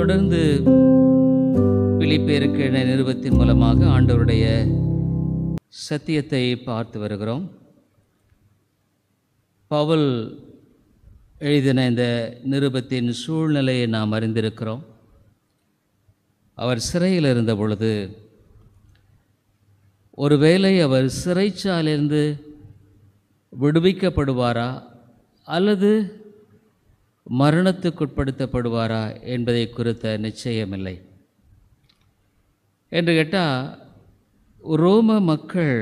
தொடர்ந்து பிலிப்பியருக்கு எழுதின நிருபத்தின் மூலமாக ஆண்டவருடைய சத்தியத்தை பார்த்து வருகிறோம். பவுல் எழுதின இந்த நிருபத்தின் சூழ்நிலையை நாம் அறிந்திருக்கிறோம். அவர் சிறையில் இருந்த பொழுது, ஒருவேளை அவர் சிறைச்சாலிலிருந்து விடுவிக்கப்படுவாரா அல்லது மரணத்துக்குட்படுத்தப்படுவாரா என்பதை குறித்த நிச்சயமில்லை. என்று கேட்டால், ரோம மக்கள்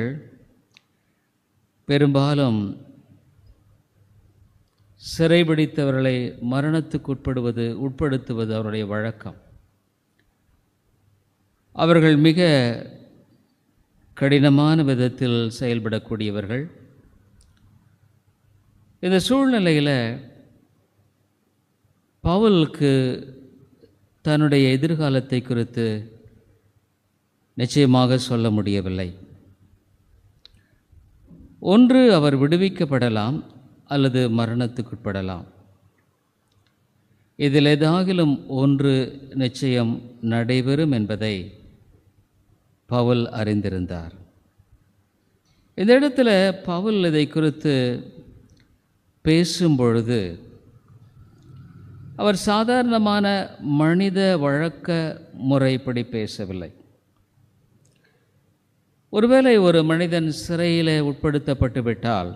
பெரும்பாலும் சிறைபிடித்தவர்களை உட்படுத்துவது அவருடைய வழக்கம். அவர்கள் மிக கடினமான விதத்தில் செயல்படக்கூடியவர்கள். இந்த சூழ்நிலையில் பவுலுக்கு தன்னுடைய எதிர்காலத்தை குறித்து நிச்சயமாக சொல்ல முடியவில்லை. ஒன்று, அவர் விடுவிக்கப்படலாம் அல்லது மரணத்துக்குட்படலாம். இதில் ஏதாகிலும் ஒன்று நிச்சயம் நடைபெறும் என்பதை பவுல் அறிந்திருந்தார். இந்த இடத்துல பவுல் இதை குறித்து பேசும் பொழுது அவர் சாதாரணமான மனித வழக்க முறைப்படி பேசவில்லை. ஒருவேளை ஒரு மனிதன் சிறையில் உட்படுத்தப்பட்டு விட்டால்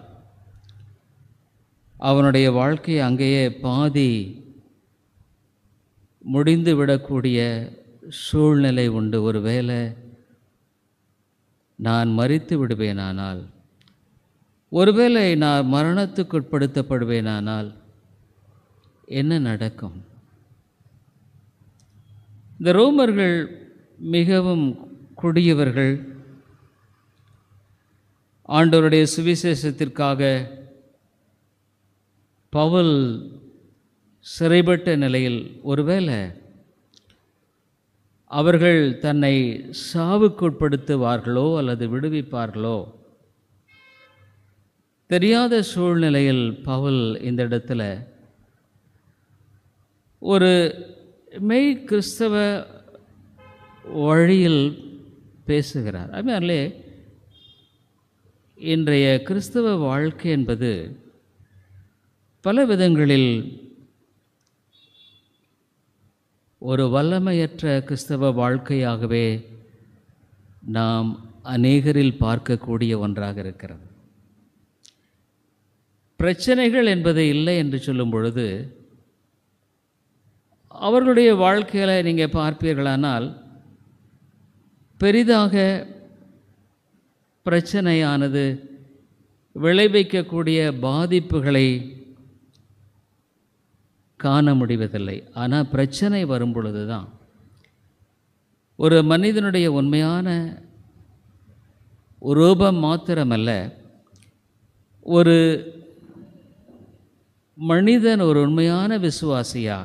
அவனுடைய வாழ்க்கை அங்கேயே பாதி முடிந்து விடக்கூடிய சூழ்நிலை உண்டு. ஒருவேளை நான் மரித்து விடுவேனானால், ஒருவேளை நான் மரணத்துக்குட்படுத்தப்படுவேனானால் என்ன நடக்கும்? இந்த ரோமர்கள் மிகவும் கொடியவர்கள். ஆண்டவருடைய சுவிசேஷத்திற்காக பவுல் சிறைப்பட்ட நிலையில் ஒருவேளை அவர்கள் தன்னை சாவுக்குட்படுத்துவார்களோ அல்லது விடுவிப்பார்களோ தெரியாத சூழ்நிலையில் பவுல் இந்த இடத்துல ஒரு மெய் கிறிஸ்தவ வழியில் பேசுகிறார். அதுமாதிரிலே இன்றைய கிறிஸ்தவ வாழ்க்கை என்பது பல விதங்களில் ஒரு வல்லமையற்ற கிறிஸ்தவ வாழ்க்கையாகவே நாம் அநேகரில் பார்க்கக்கூடிய ஒன்றாக இருக்கிறது. பிரச்சனைகள் என்பது இல்லை என்று சொல்லும் பொழுது அவர்களுடைய வாழ்க்கையில் நீங்கள் பார்ப்பீர்களானால் பெரிதாக பிரச்சனையானது விளைவிக்கக்கூடிய பாதிப்புகளை காண முடிவதில்லை. ஆனால் பிரச்சனை வரும் பொழுது தான் ஒரு மனிதனுடைய உண்மையான ரூபம் மாத்திரமல்ல, ஒரு மனிதன் ஒரு உண்மையான விசுவாசியா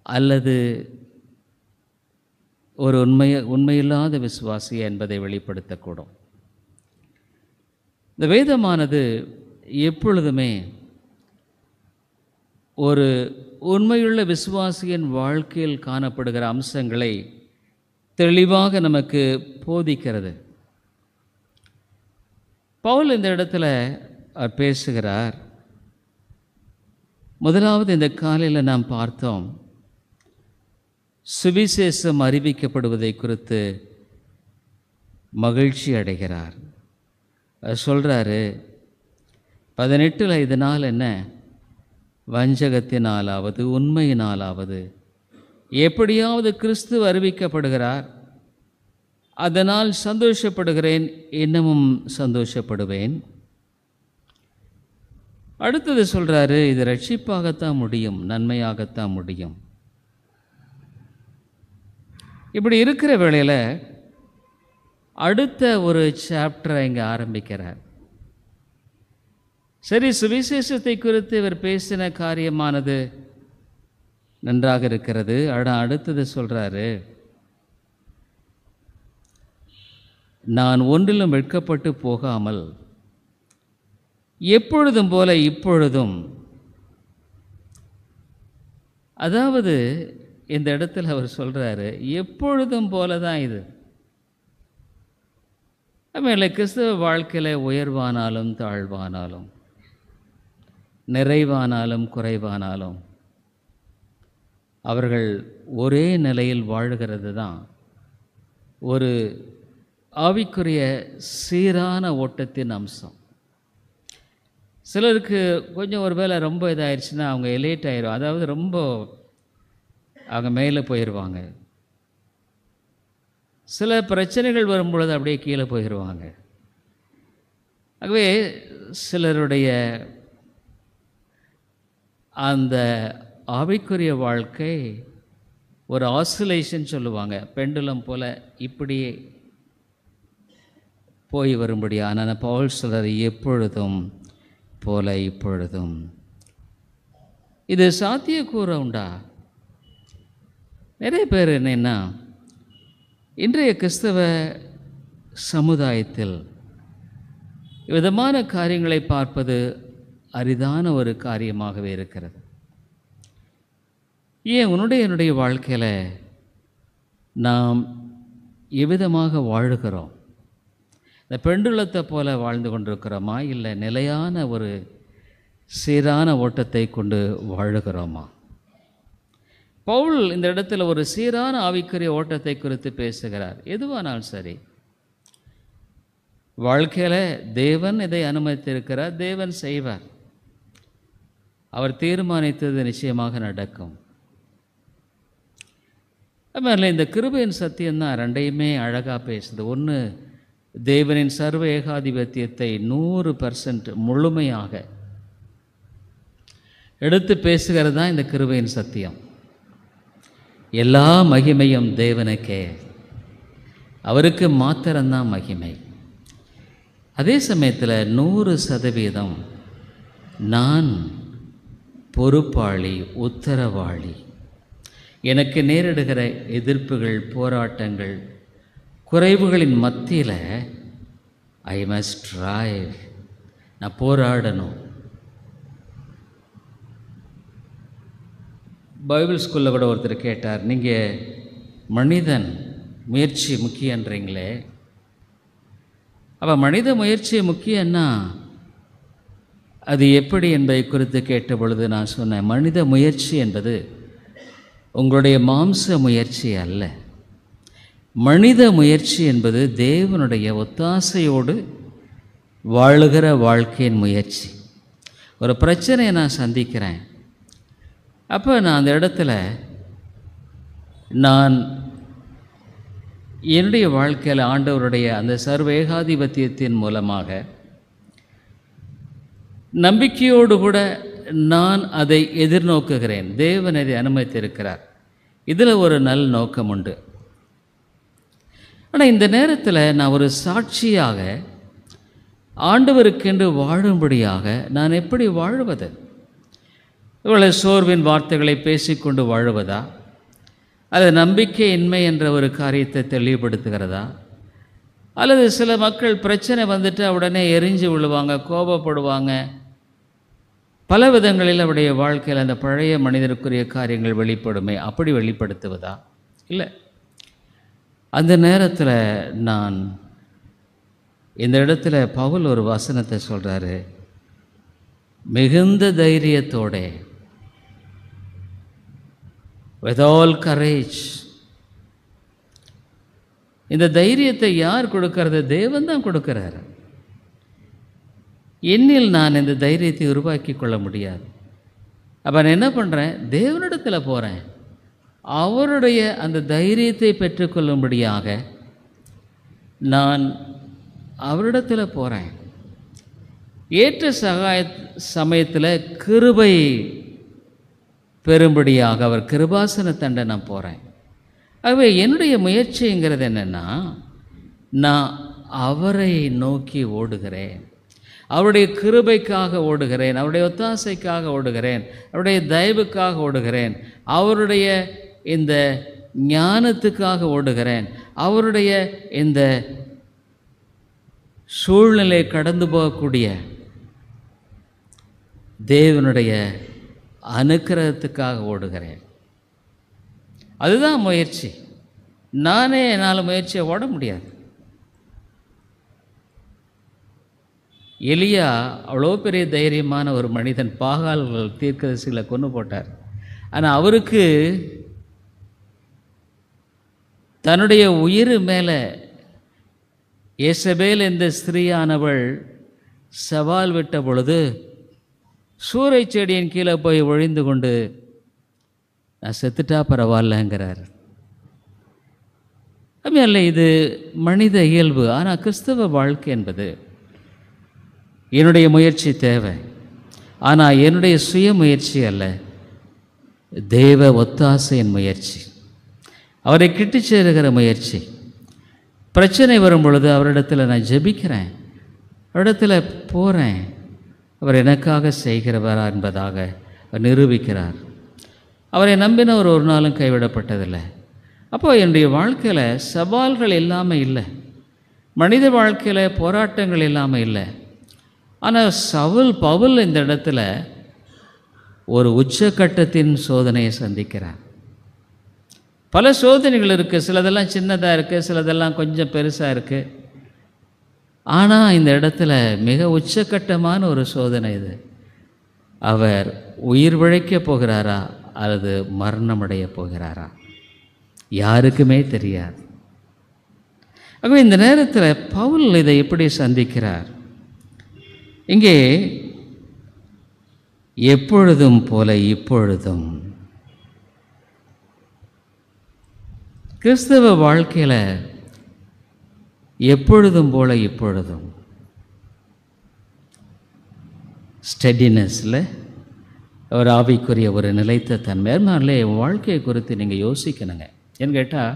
அல்லது ஒரு உண்மையில்லாத விசுவாசியா என்பதை வெளிப்படுத்தக்கூடும். இந்த வேதமானது எப்பொழுதுமே ஒரு உண்மையுள்ள விசுவாசியின் வாழ்க்கையில் காணப்படுகிற அம்சங்களை தெளிவாக நமக்கு போதிக்கிறது. பவுல் இந்த இடத்துல அவர் பேசுகிறார். முதலாவது இந்த காலையில் நாம் பார்த்தோம், சுவிசேஷம் அறிவிக்கப்படுவதை குறித்து மகிழ்ச்சி அடைகிறார். சொல்கிறாரு 18 இதனால் என்ன, வஞ்சகத்தினாலாவது உண்மையினாலாவது எப்படியாவது கிறிஸ்து அறிவிக்கப்படுகிறார், அதனால் சந்தோஷப்படுகிறேன், இன்னமும் சந்தோஷப்படுவேன். அடுத்தது சொல்கிறாரு, இது ரட்சிப்பாகத்தான் முடியும், நன்மையாகத்தான் முடியும். இப்படி இருக்கிற வேளையில் அடுத்த ஒரு சாப்டரை இங்கே ஆரம்பிக்கிறார். சரி, சுவிசேஷத்தை குறித்து இவர் பேசின காரியமானது நன்றாக இருக்கிறது. அடுத்தது சொல்கிறாரு, நான் ஒன்றிலும் வெட்கப்பட்டு போகாமல் எப்பொழுதும் போல இப்பொழுதும், அதாவது இந்த இடத்துல அவர் சொல்கிறாரு, எப்பொழுதும் போல தான் இது. ஆಮೇಲೆ கிறிஸ்தவ வாழ்க்கையில் உயர்வானாலும் தாழ்வானாலும், நிறைவானாலும் குறைவானாலும் அவர்கள் ஒரே நிலையில் வாழுகிறது தான் ஒரு ஆவிக்குரிய சீரான ஓட்டத்தின் அம்சம். சிலருக்கு கொஞ்சம் ஒரு வேளை ரொம்ப இதாகிடுச்சுன்னா அவங்க எலேட் ஆயிடும், அதாவது ரொம்ப அவங்க மேலே போயிடுவாங்க. சில பிரச்சனைகள் வரும்பொழுது அப்படியே கீழே போயிடுவாங்க. ஆகவே சிலருடைய அந்த ஆவிக்குரிய வாழ்க்கை ஒரு ஆசிலேஷன் சொல்லுவாங்க, பெண்டுலம் போல் இப்படியே போய் வரும்படியான. பவுல் சொல்றார், எப்பொழுதும் போல இப்பொழுதும். இது சாத்தியக்கூற உண்டா? நிறைய பேர் என்னன்னா, இன்றைய கிறிஸ்தவ சமுதாயத்தில் விதமான காரியங்களை பார்ப்பது அரிதான ஒரு காரியமாகவே இருக்கிறது. ஏன் என்னுடைய வாழ்க்கையில் நாம் எவ்விதமாக வாழுகிறோம்? இந்த பெண்டுலத்தை போல வாழ்ந்து கொண்டிருக்கிறோமா, இல்லை நிலையான ஒரு சீரான ஓட்டத்தை கொண்டு வாழுகிறோமா? பவுல் இந்த இடத்துல ஒரு சீரான ஆவிக்குரிய ஓட்டத்தை குறித்து பேசுகிறார். எதுவானாலும் சரி, வாழ்க்கையில் தேவன் இதை அனுமதித்திருக்கிறார், தேவன் செய்வார். அவர் தீர்மானித்தது நிச்சயமாக நடக்கும். அதுமாதிரி இந்த கிருபையின் சத்தியம்தான் ரெண்டையுமே அழகாக பேசுது. ஒன்று, தேவனின் சர்வ ஏகாதிபத்தியத்தை 100% முழுமையாக எடுத்து பேசுகிறது தான் இந்த கிருபையின் சத்தியம். எல்லா மகிமையும் தேவனுக்கே, அவருக்கு மாத்திரம்தான் மகிமை. அதே சமயத்தில் 100% நான் பொறுப்பாளி, உத்தரவாளி. எனக்கு நேரிடுகிற எதிர்ப்புகள், போராட்டங்கள், குறைவுகளின் மத்தியில் ஐ மஸ்ட் ட்ரைவ், நான் போராடணும். பைபிள் ஸ்கூலில் கூட ஒருத்தர் கேட்டார், நீங்கள் மனிதன் முயற்சி முக்கியன்றீங்களே, அப்போ மனித முயற்சி முக்கியன்னா அது எப்படி என்பதை குறித்து கேட்ட பொழுது நான் சொன்னேன், மனித முயற்சி என்பது உங்களுடைய மாம்ச முயற்சி அல்ல. மனித முயற்சி என்பது தேவனுடைய ஒத்தாசையோடு வாழுகிற வாழ்க்கையின் முயற்சி. ஒரு பிரச்சனையை நான் சந்திக்கிறேன், அப்போ நான் அந்த இடத்துல நான் என்னுடைய வாழ்க்கையில் ஆண்டவருடைய அந்த சர்வ ஏகாதிபத்தியத்தின் மூலமாக நம்பிக்கையோடு கூட நான் அதை எதிர்நோக்குகிறேன். தேவன் அதை அனுமதித்திருக்கிறார், இதில் ஒரு நல் நோக்கம் உண்டு. ஆனால் இந்த நேரத்தில் நான் ஒரு சாட்சியாக ஆண்டவருக்கென்று வாழும்படியாக நான் எப்படி வாழ்வது? இவ்வளவு சோர்வின் வார்த்தைகளை பேசிக்கொண்டு வாழுவதா, அது நம்பிக்கையின்மை என்ற ஒரு காரியத்தை தெளிவுபடுத்துகிறதா, அல்லது சில மக்கள் பிரச்சனை வந்துட்டு உடனே எரிஞ்சு விழுவாங்க, கோபப்படுவாங்க, பல விதங்களில் அவருடைய வாழ்க்கையில் அந்த பழைய மனிதருக்குரிய காரியங்கள் வெளிப்படுமே, அப்படி வெளிப்படுத்துவதா? இல்லை. அந்த நேரத்தில் நான் இந்த இடத்துல பவுல் ஒரு வசனத்தை சொல்கிறாரு, மிகுந்த தைரியத்தோட, with all courage. இந்த தைரியத்தை யார் கொடுக்கறது? தேவன் தான் கொடுக்கிறார். என்னில் நான் இந்த தைரியத்தை உருவாக்கி கொள்ள முடியாது. அப்போ நான் என்ன பண்ணுறேன்? தேவனிடத்தில் போகிறேன், அவருடைய அந்த தைரியத்தை பெற்றுக்கொள்ளும்படியாக நான் அவரிடத்தில் போகிறேன். ஏற்ற சமயத்தில் கிருபை பெறும்படியாக அவர் கிருபாசன தண்டை நான் போகிறேன். ஆகவே என்னுடைய முயற்சிங்கிறது என்னென்னா, நான் அவரை நோக்கி ஓடுகிறேன், அவருடைய கிருபைக்காக ஓடுகிறேன், அவருடைய ஒத்தாசைக்காக ஓடுகிறேன், அவருடைய தயவுக்காக ஓடுகிறேன், அவருடைய இந்த ஞானத்துக்காக ஓடுகிறேன், அவருடைய இந்த சூழ்நிலை கடந்து போகக்கூடிய தேவனுடைய அனுக்கிரகத்துக்காக ஓடுகிறேன். அதுதான் முயற்சி. நானே என்னால் முயற்சியை ஓட முடியாது. எலியா அவ்வளோ பெரிய தைரியமான ஒரு மனிதன், பாகால்கள் தீர்க்கதரிசிகளை கொன்று போட்டார். ஆனால் அவருக்கு தன்னுடைய உயிர் மேலே யேசபேல் என்ற ஸ்திரீயானவள் சவால் விட்ட பொழுது சூறை செடியின் கீழே போய் ஒழிந்து கொண்டு நான் செத்துட்டா பரவாயில்லங்கிறார். அல்ல, இது மனித இயல்பு. ஆனால் கிறிஸ்தவ வாழ்க்கை என்பது என்னுடைய முயற்சி தேவை, ஆனால் என்னுடைய சுய முயற்சி அல்ல, தேவ ஒத்தாசையின் முயற்சி, அவரை கிட்டி சேருகிற முயற்சி. பிரச்சனை வரும் பொழுது அவரிடத்தில் நான் ஜெபிக்கிறேன், அவரிடத்தில் போகிறேன், அவர் எனக்காக செய்கிறவரா என்பதாக நிரூபிக்கிறார். அவரை நம்பினவர் ஒரு நாளும் கைவிடப்பட்டதில்லை. அப்போது என்னுடைய வாழ்க்கையில் சவால்கள் இல்லாமல் இல்லை, மனித வாழ்க்கையில் போராட்டங்கள் இல்லாமல் இல்லை. ஆனால் பவுல் இந்த இடத்துல ஒரு உச்சக்கட்டத்தின் சோதனையை சந்திக்கிறார். பல சோதனைகள் இருக்குது, சிலதெல்லாம் சின்னதாக இருக்குது, சிலதெல்லாம் கொஞ்சம் பெருசாக இருக்குது. ஆனால் இந்த இடத்துல மிக உச்சக்கட்டமான ஒரு சோதனை இது. அவர் உயிர் பிழைக்கப் போகிறாரா அல்லது மரணமடைய போகிறாரா யாருக்குமே தெரியாது. ஆகவே இந்த நேரத்தில் பவுல் இதை எப்படி சந்திக்கிறார்? இங்கே எப்பொழுதும் போல இப்பொழுதும், கிறிஸ்தவ வாழ்க்கையில் எப்பொழுதும் போல இப்பொழுதும், ஸ்டெடினஸில் ஒரு ஆவிக்குரிய ஒரு நிலைத்த தன்மை. அதனாலே வாழ்க்கையை குறித்து நீங்கள் யோசிக்கணுங்க. ஏன்னு கேட்டால்,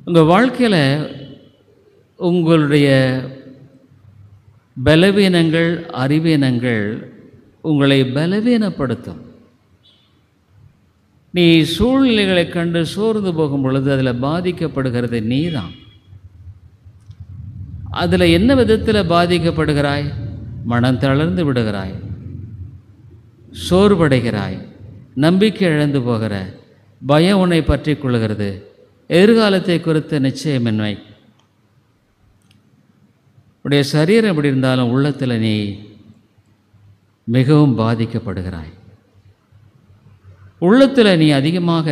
உங்கள் வாழ்க்கையில் உங்களுடைய பலவீனங்கள், அறிவீனங்கள் உங்களை பலவீனப்படுத்தும். நீ சூழ்நிலைகளை கண்டு சோர்ந்து போகும் பொழுது அதில் பாதிக்கப்படுகிறது நீ தான். அதில் என்ன விதத்தில் பாதிக்கப்படுகிறாய்? மனம் தளர்ந்து விடுகிறாய், சோர்வடைகிறாய், நம்பிக்கை இழந்து போகிற, பயம் உன்னை பற்றி கொள்கிறது, எதிர்காலத்தை குறித்த நிச்சயமின்மை. உடைய சரீரம் எப்படி இருந்தாலும் உள்ளத்தில் நீ மிகவும் பாதிக்கப்படுகிறாய். உள்ளத்தில் நீ அதிகமாக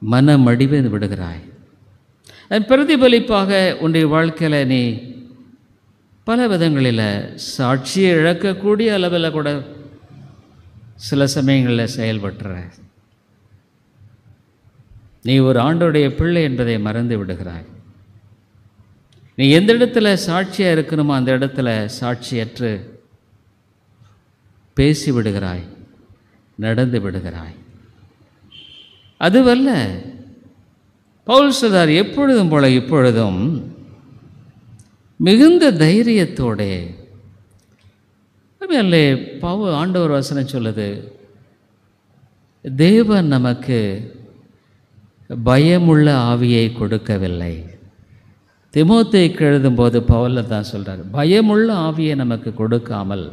மனமடிவு விடுகிறாய். அதன் பிரதிபலிப்பாக உன்னுடைய வாழ்க்கையில் நீ பல விதங்களில் சாட்சியை இழக்கக்கூடிய அளவில் கூட சில சமயங்களில் செயல்பட்டுற. நீ ஒரு ஆண்டோடைய பிள்ளை என்பதை மறந்து விடுகிறாய். நீ எந்த இடத்துல சாட்சியாக இருக்கணுமோ அந்த இடத்துல சாட்சியற்று பேசி விடுகிறாய், நடந்து விடுகிறாய். அதுவல்ல, பவுல் சொல்றார், எப்பொழுதும் போல இப்பொழுதும் மிகுந்த தைரியத்தோடே. அல்ல, ஆண்டவர் வசனம் சொல்லுது, தேவன் நமக்கு பயமுள்ள ஆவியை கொடுக்கவில்லை. தீமோத்தேயுக்கு எழுதும்போது பவுல் தான் சொல்கிறார், பயமுள்ள ஆவியை நமக்கு கொடுக்காமல்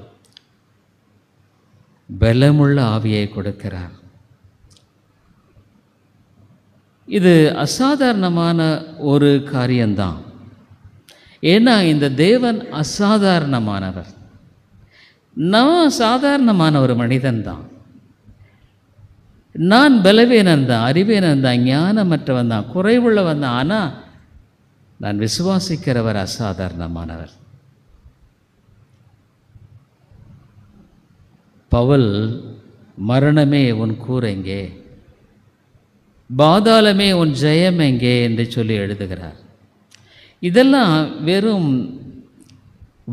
பலமுள்ள ஆவியை கொடுக்கிறார். இது அசாதாரணமான ஒரு காரியம்தான். ஏன்னா இந்த தேவன் அசாதாரணமானவர். நான் சாதாரணமான ஒரு மனிதன்தான், நான் பலவீனன்தான், அறிவீனன்தான், ஞானமற்றவன் தான், குறைவுள்ளவன் தான். ஆனால் நான் விசுவாசிக்கிறவர் அசாதாரணமானவர். பவுல், மரணமே உன் கூர் எங்கே, பாதாளமே உன் ஜெயம் எங்கே என்று சொல்லி எழுதுகிறார். இதெல்லாம் வெறும்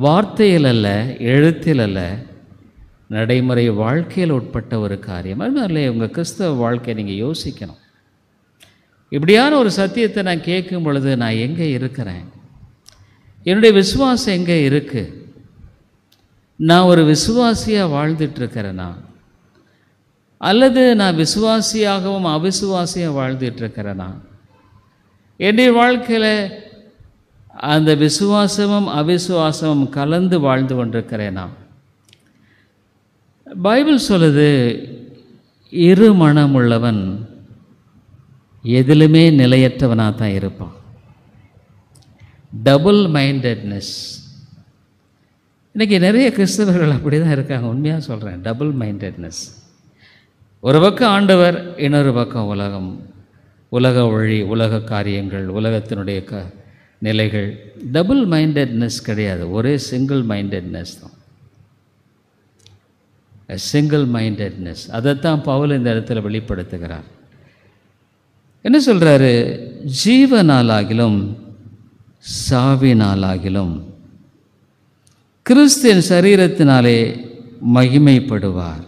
வார்த்தையில் அல்ல, எழுத்தில் அல்ல, நடைமுறை வாழ்க்கையில் உட்பட்ட ஒரு காரியம். அதனால உங்கள் கிறிஸ்தவ வாழ்க்கையை நீங்கள் யோசிக்கணும். இப்படியான ஒரு சத்தியத்தை நான் கேட்கும் பொழுது நான் எங்கே இருக்கிறேன்? என்னுடைய விசுவாசம் எங்கே இருக்குது? நான் ஒரு விசுவாசியாக வாழ்ந்துட்டுருக்கிறேனா, அல்லது நான் விசுவாசியாகவும் அவிசுவாசியாக வாழ்ந்துட்டுருக்கிறேனா? என்னுடைய வாழ்க்கையில் அந்த விசுவாசமும் அவிசுவாசமும் கலந்து வாழ்ந்து கொண்டிருக்கிறேனா? பைபிள் சொல்லுது, இரு மனமுள்ளவன் எதிலுமே நிலையற்றவனாக தான் இருப்பான். Double mindedness. இன்றைக்கி நிறைய கிறிஸ்தவர்கள் அப்படி தான் இருக்காங்க. உண்மையாக சொல்கிறேன், டபுள் மைண்டட்னஸ். ஒரு பக்கம் ஆண்டவர், இன்னொரு பக்கம் உலகம், உலக வழி, உலக காரியங்கள், உலகத்தினுடைய நிலைகள். டபுள் மைண்டட்னஸ் கிடையாது, ஒரே சிங்கிள் மைண்டட்னஸ் தான். சிங்கிள் மைண்டட்னஸ், அதைத்தான் பவுல் இந்த இடத்துல வெளிப்படுத்துகிறார். என்ன சொல்கிறாரு? ஜீவனாலாகிலும் சாவினாலாகிலும் கிறிஸ்துவின் சரீரத்தினாலே மகிமைப்படுவார்.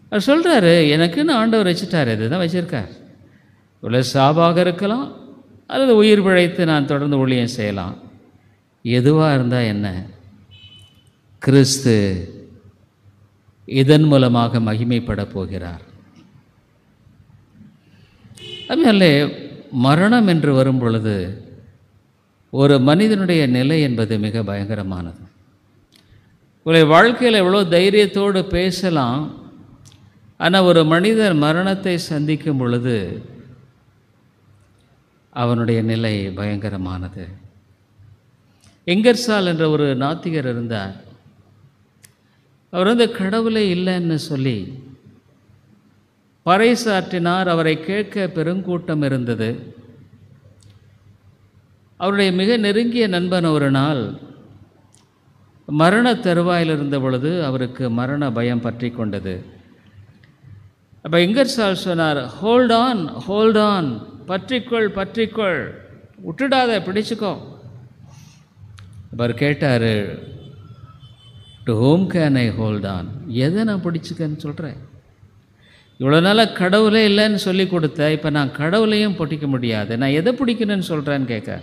அவர் சொல்கிறாரு, எனக்குன்னு ஆண்டவர் வச்சுட்டார், இதுதான் வச்சுருக்கார். இவ்வளோ சாவாக இருக்கலாம், அல்லது உயிர் பிழைத்து நான் தொடர்ந்து ஊழியம் செய்யலாம். எதுவாக இருந்தால் என்ன, கிறிஸ்து இதன் மூலமாக மகிமைப்பட போகிறார். அதனால மரணம் என்று வரும் பொழுது ஒரு மனிதனுடைய நிலை என்பது மிக பயங்கரமானது. உங்களுடைய வாழ்க்கையில் எவ்வளோ தைரியத்தோடு பேசலாம், ஆனால் ஒரு மனிதர் மரணத்தை சந்திக்கும் பொழுது அவனுடைய நிலை பயங்கரமானது. எங்கர்சால் என்ற ஒரு நாத்திகர் இருந்தார். அவர் கடவுளே இல்லைன்னு சொல்லி பறைசாற்றினார். அவரை கேட்க பெருங்கூட்டம் இருந்தது. அவருடைய மிக நெருங்கிய நண்பன் ஒரு நாள் மரண தருவாயில் இருந்த பொழுது அவருக்கு மரண பயம் பற்றி கொண்டது. அப்போ எங்கர்சால் சொன்னார், ஹோல்ட் ஆன், ஹோல்ட் ஆன், பற்றிக்கொள், பற்றிக்கொள், விட்டுடாத, பிடிச்சிக்கோ. அவர் கேட்டார், to home can I hold on? எதை நான் பிடிச்சிக்கன்னு சொல்கிறேன்? இவ்வளோ நாளாக கடவுளே இல்லைன்னு சொல்லி கொடுத்த, இப்போ நான் கடவுளையும் பிடிக்க முடியாது, நான் எதை பிடிக்கணும்னு சொல்கிறேன்னு கேட்க.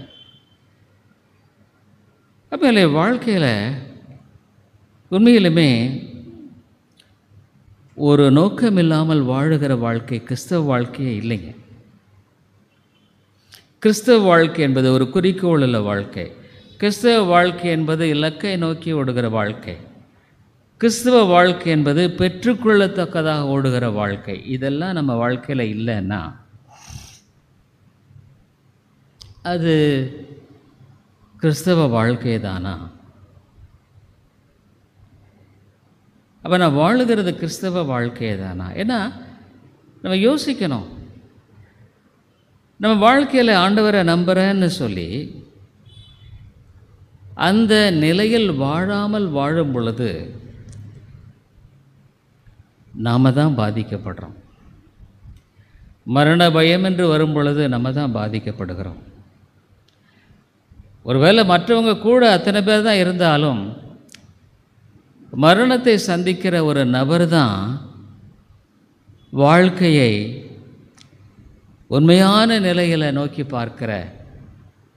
அப்போ இல்லை, வாழ்க்கையில் உண்மையிலுமே ஒரு நோக்கம் இல்லாமல் வாழுகிற வாழ்க்கை கிறிஸ்தவ வாழ்க்கையே இல்லைங்க. கிறிஸ்தவ வாழ்க்கை என்பது ஒரு குறிக்கோள் உள்ள வாழ்க்கை. கிறிஸ்தவ வாழ்க்கை என்பது இலக்கை நோக்கி ஓடுகிற வாழ்க்கை. கிறிஸ்தவ வாழ்க்கை என்பது பெற்றுக்கொள்ளத்தக்கதாக ஓடுகிற வாழ்க்கை. இதெல்லாம் நம்ம வாழ்க்கையில் இல்லைன்னா அது கிறிஸ்தவ வாழ்க்கை தானா? அப்போ நான் வாழுகிறது கிறிஸ்தவ வாழ்க்கையை தானா? ஏன்னா நம்ம யோசிக்கணும், நம்ம வாழ்க்கையில் ஆண்டவரை நம்புகிறேன்னு சொல்லி அந்த நிலையில் வாழாமல் வாழும் பொழுது நாம் தான் பாதிக்கப்படுறோம். மரண பயம் என்று வரும் பொழுது நம்ம தான் பாதிக்கப்படுகிறோம். ஒருவேளை மற்றவங்க கூட அத்தனை பேர் தான் இருந்தாலும் மரணத்தை சந்திக்கிற ஒரு நபர் தான் வாழ்க்கையை உண்மையான நிலையில் நோக்கி பார்க்கிற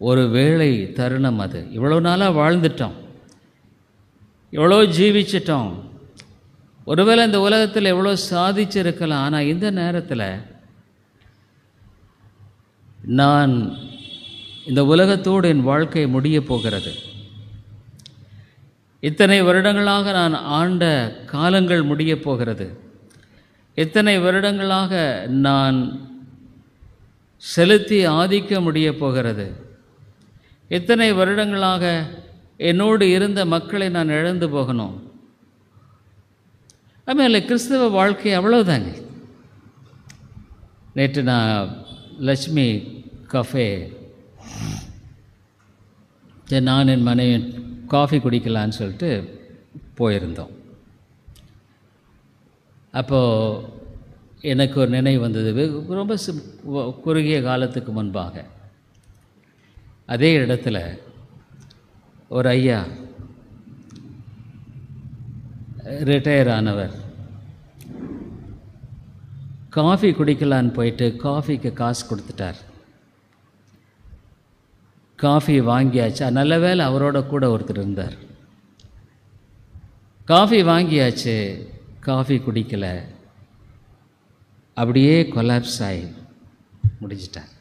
ஒரு வேளை தருணம் அது. இவ்வளோ நாளாக வாழ்ந்துட்டோம், எவ்வளோ ஜீவிச்சிட்டோம், ஒருவேளை இந்த உலகத்தில் எவ்வளோ சாதிச்சிருக்கலாம். ஆனால் இந்த நேரத்தில் நான் இந்த உலகத்தோடு என் வாழ்க்கை முடிய போகிறது. இத்தனை வருடங்களாக நான் ஆண்ட காலங்கள் முடிய போகிறது. இத்தனை வருடங்களாக நான் செலுத்தி ஆதிக்க முடிய போகிறது. இத்தனை வருடங்களாக என்னோடு இருந்த மக்களை நான் இழந்து போகணும். ஆமாம், கிறிஸ்தவ வாழ்க்கை அவ்வளோதாங்க. நேற்று நான் லட்சுமி கஃபே, நான் என் மனைவி காஃபி குடிக்கலான்னு சொல்லிட்டு போயிருந்தோம். அப்போது எனக்கு ஒரு நினைவு வந்தது. ரொம்ப குறுகிய காலத்துக்கு முன்பாக அதே இடத்துல ஒரு ஐயா, ரிட்டையர் ஆனவர், காஃபி குடிக்கலான்னு போயிட்டு காஃபிக்கு காசு கொடுத்துட்டார். காஃபி வாங்கியாச்சு. நல்ல வேளை அவரோட கூட ஒருத்தர் இருந்தார். காஃபி வாங்கியாச்சு, காஃபி குடிக்கலை, அப்படியே கொலாப்ஸ் ஆகி முடிஞ்சிட்டார்.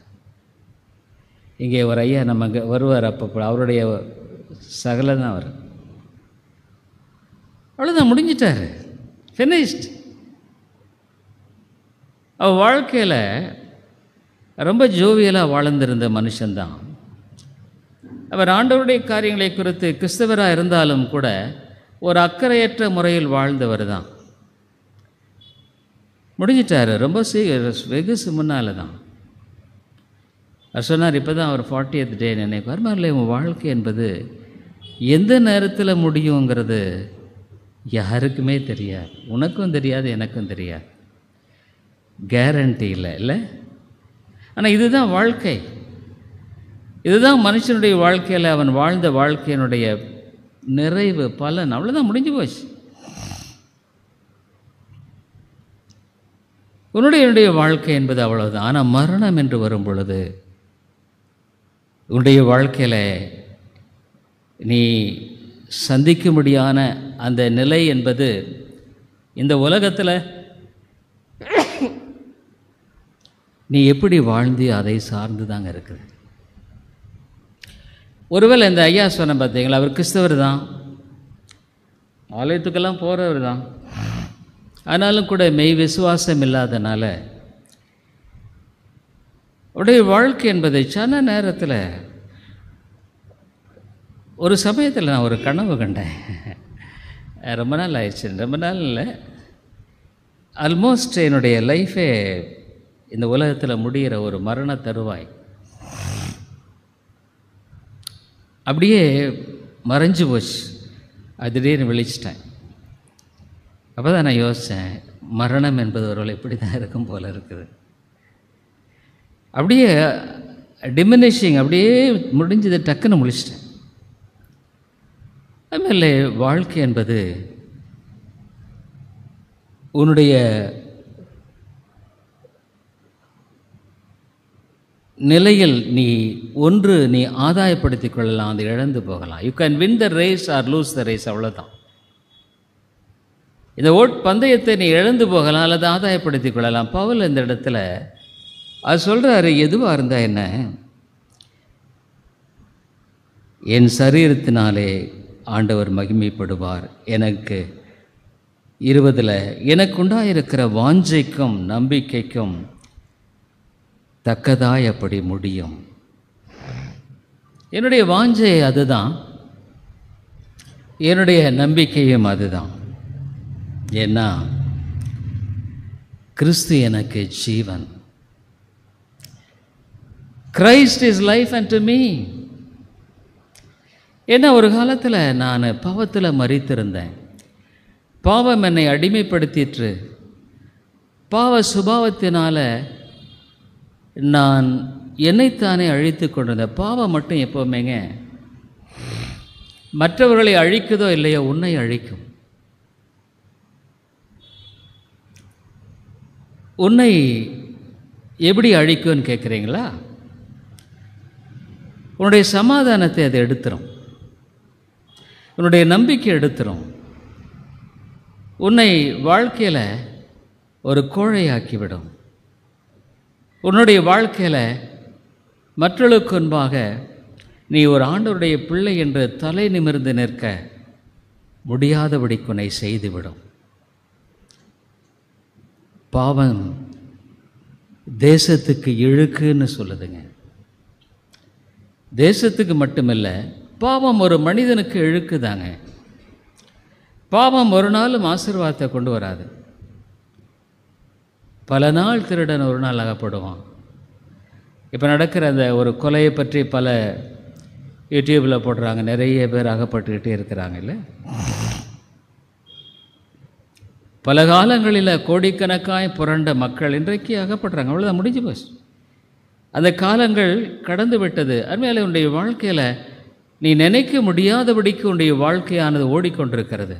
இங்கே ஒரு ஐயா நம்ம இங்கே வருவார், அப்போ அவருடைய சகல தான் அவர். அவ்வளோதான், முடிஞ்சிட்டார், ஃபினிஷ்ட். அவள் வாழ்க்கையில் ரொம்ப ஜோவியலாக வாழ்ந்திருந்த மனுஷன்தான். அவர் ஆண்டவருடைய காரியங்களை குறித்து கிறிஸ்தவராக இருந்தாலும் கூட ஒரு அக்கறையற்ற முறையில் வாழ்ந்தவர் தான். முடிஞ்சிட்டார் ரொம்ப வெகு முன்னால் தான். அவர் சொன்னார், இப்போ தான் அவர் 40th டே நினைப்பார். மாதிரி உன் வாழ்க்கை என்பது எந்த நேரத்தில் முடியுங்கிறது யாருக்குமே தெரியாது. உனக்கும் தெரியாது, எனக்கும் தெரியாது, கேரண்டி இல்லை. ஆனால் இதுதான் வாழ்க்கை, இதுதான் மனுஷனுடைய வாழ்க்கையில் அவன் வாழ்ந்த வாழ்க்கையினுடைய நிறைவு பலன். அவ்வளோதான், முடிஞ்சு போச்சு. என்னுடைய வாழ்க்கை என்பது அவ்வளவுதான். ஆனால் மரணம் என்று வரும் பொழுது உன்னுடைய வாழ்க்கையில் நீ சந்திக்கும்படியான அந்த நிலை என்பது இந்த உலகத்தில் நீ எப்படி வாழ்ந்து அதை சார்ந்து தாங்க இருக்குது. ஒருவேளை இந்த ஐயா சொன்ன பார்த்தீங்களா, அவர் கிறிஸ்தவர் தான், ஆலயத்துக்கெல்லாம் போகிறவர் தான். ஆனாலும் கூட மெய் விசுவாசம் இல்லாதனால உடைய வாழ்க்கை என்பதை சின்ன நேரத்தில் ஒரு சமயத்தில் நான் ஒரு கனவு கண்டேன். ரொம்ப நாள் ஆயிடுச்சு, ரொம்ப நாள் இல்லை, ஆல்மோஸ்ட் என்னுடைய லைஃபே இந்த உலகத்தில் முடிகிற ஒரு மரண தருவாய். அப்படியே மறைஞ்சு போச்சு. அது திடீர்னு விழிச்சிட்டேன். அப்போ தான் நான் யோசித்தேன், மரணம் என்பது ஒருவேளை இப்படி தான் இருக்கும் போல் இருக்குது. அப்படியே டிமினிஷிங், அப்படியே முடிஞ்சது, டக்குன்னு முழிச்சிட்டேன். அதுமாதிரி வாழ்க்கை என்பது உன்னுடைய நிலையில் நீ ஆதாயப்படுத்திக் கொள்ளலாம், அதை இழந்து போகலாம். You can win the race or lose the race, அவ்வளோதான். இந்த பந்தயத்தை நீ இழந்து போகலாம் அல்லது ஆதாயப்படுத்திக் கொள்ளலாம். பவுல் இந்த இடத்துல அது சொல்கிறாரு, எதுவாக இருந்தால் என்ன, என் சரீரத்தினாலே ஆண்டவர் மகிமைப்படுவார். எனக்கு 20 எனக்கு உண்டாயிருக்கிற வாஞ்சைக்கும் நம்பிக்கைக்கும் தக்கதாய் அப்படி முடியும். என்னுடைய வாஞ்சை அதுதான், என்னுடைய நம்பிக்கையும் அதுதான். ஏன்னா கிறிஸ்து எனக்கு ஜீவன். Christ is life and to me. ஏன்னா ஒரு காலத்தில் நான் பாவத்தில் மரித்திருந்தேன். பாவம் என்னை அடிமைப்படுத்திற்று. பாவ சுபாவத்தினால நான் என்னைத்தானே அழித்து கொண்டிருந்தேன். பாவம் மட்டும் எப்போவுமேங்க மற்றவர்களை அழிக்குதோ இல்லையோ, உன்னை அழிக்கும். உன்னை எப்படி அழிக்கும்னு கேட்குறீங்களா? உன்னுடைய சமாதானத்தை அதை எடுத்துரும், உன்னுடைய நம்பிக்கை எடுத்துரும், உன்னை வாழ்க்கையில் ஒரு கோழையாக்கிவிடும். உன்னுடைய வாழ்க்கையில் மற்றவர்களுக்கு முன்பாக நீ ஒரு ஆண்டவருடைய பிள்ளை என்று தலை நிமிர்ந்து நிற்க முடியாதபடிக்கு உன்னை செய்துவிடும். பாவம் தேசத்துக்கு இழுக்குன்னு சொல்லுதுங்க. தேசத்துக்கு மட்டுமில்ல, பாவம் ஒரு மனிதனுக்கு இழுக்குதாங்க. பாவம் ஒரு நாளும் ஆசீர்வாதத்தை கொண்டு வராது. பல நாள் திருடன் ஒரு நாள் அகப்படுவான். இப்போ நடக்கிற அந்த ஒரு கொலையை பற்றி பல யூடியூப்பில் போடுறாங்க, நிறைய பேர் அகப்பட்டுக்கிட்டே இருக்கிறாங்க இல்லை? பல காலங்களில் கோடிக்கணக்காய் புரண்ட மக்கள் இன்றைக்கு அகப்படுறாங்க. அவ்வளோதான், முடிஞ்சு போச்சு. அந்த காலங்கள் கடந்து விட்டது. அதுமாதிரி உன்னுடைய வாழ்க்கையில் நீ நினைக்க முடியாதபடிக்கு உன்னுடைய வாழ்க்கையானது ஓடிக்கொண்டிருக்கிறது.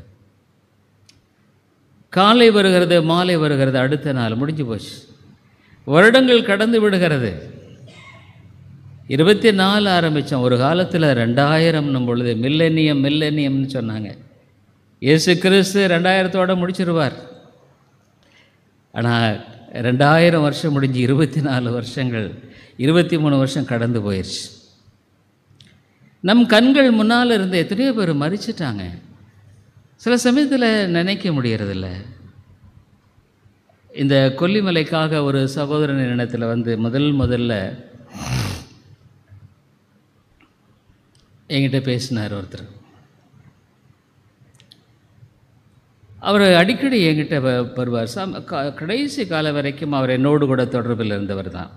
காலை வருகிறது, மாலை வருகிறது, அடுத்த நாள் முடிஞ்சு போச்சு. வருடங்கள் கடந்து விடுகிறது. 24 ஆரம்பித்தோம். ஒரு காலத்தில் 2000 பொழுது மில்லனியம்னு சொன்னாங்க. இயேசு கிறிஸ்து 2000 முடிச்சிருவார். ஆனால் 2000 வருஷம் முடிஞ்சு 24 வருஷங்கள், 23 வருஷம் கடந்து போயிடுச்சு. நம் கண்கள் முன்னால் இருந்த எத்தனையோ பேர் மரிச்சிட்டாங்க. சில சமயத்தில் நினைக்க முடியறதில்ல. இந்த கொல்லிமலைக்காக ஒரு சகோதரன் இடத்துல வந்து முதல்ல என்கிட்ட பேசினார் ஒருத்தர். அவர் அடிக்கடி என்கிட்ட வருவார். கடைசி காலம் வரைக்கும் அவர் என்னோடு கூட தொடர்பில் இருந்தவர் தான்.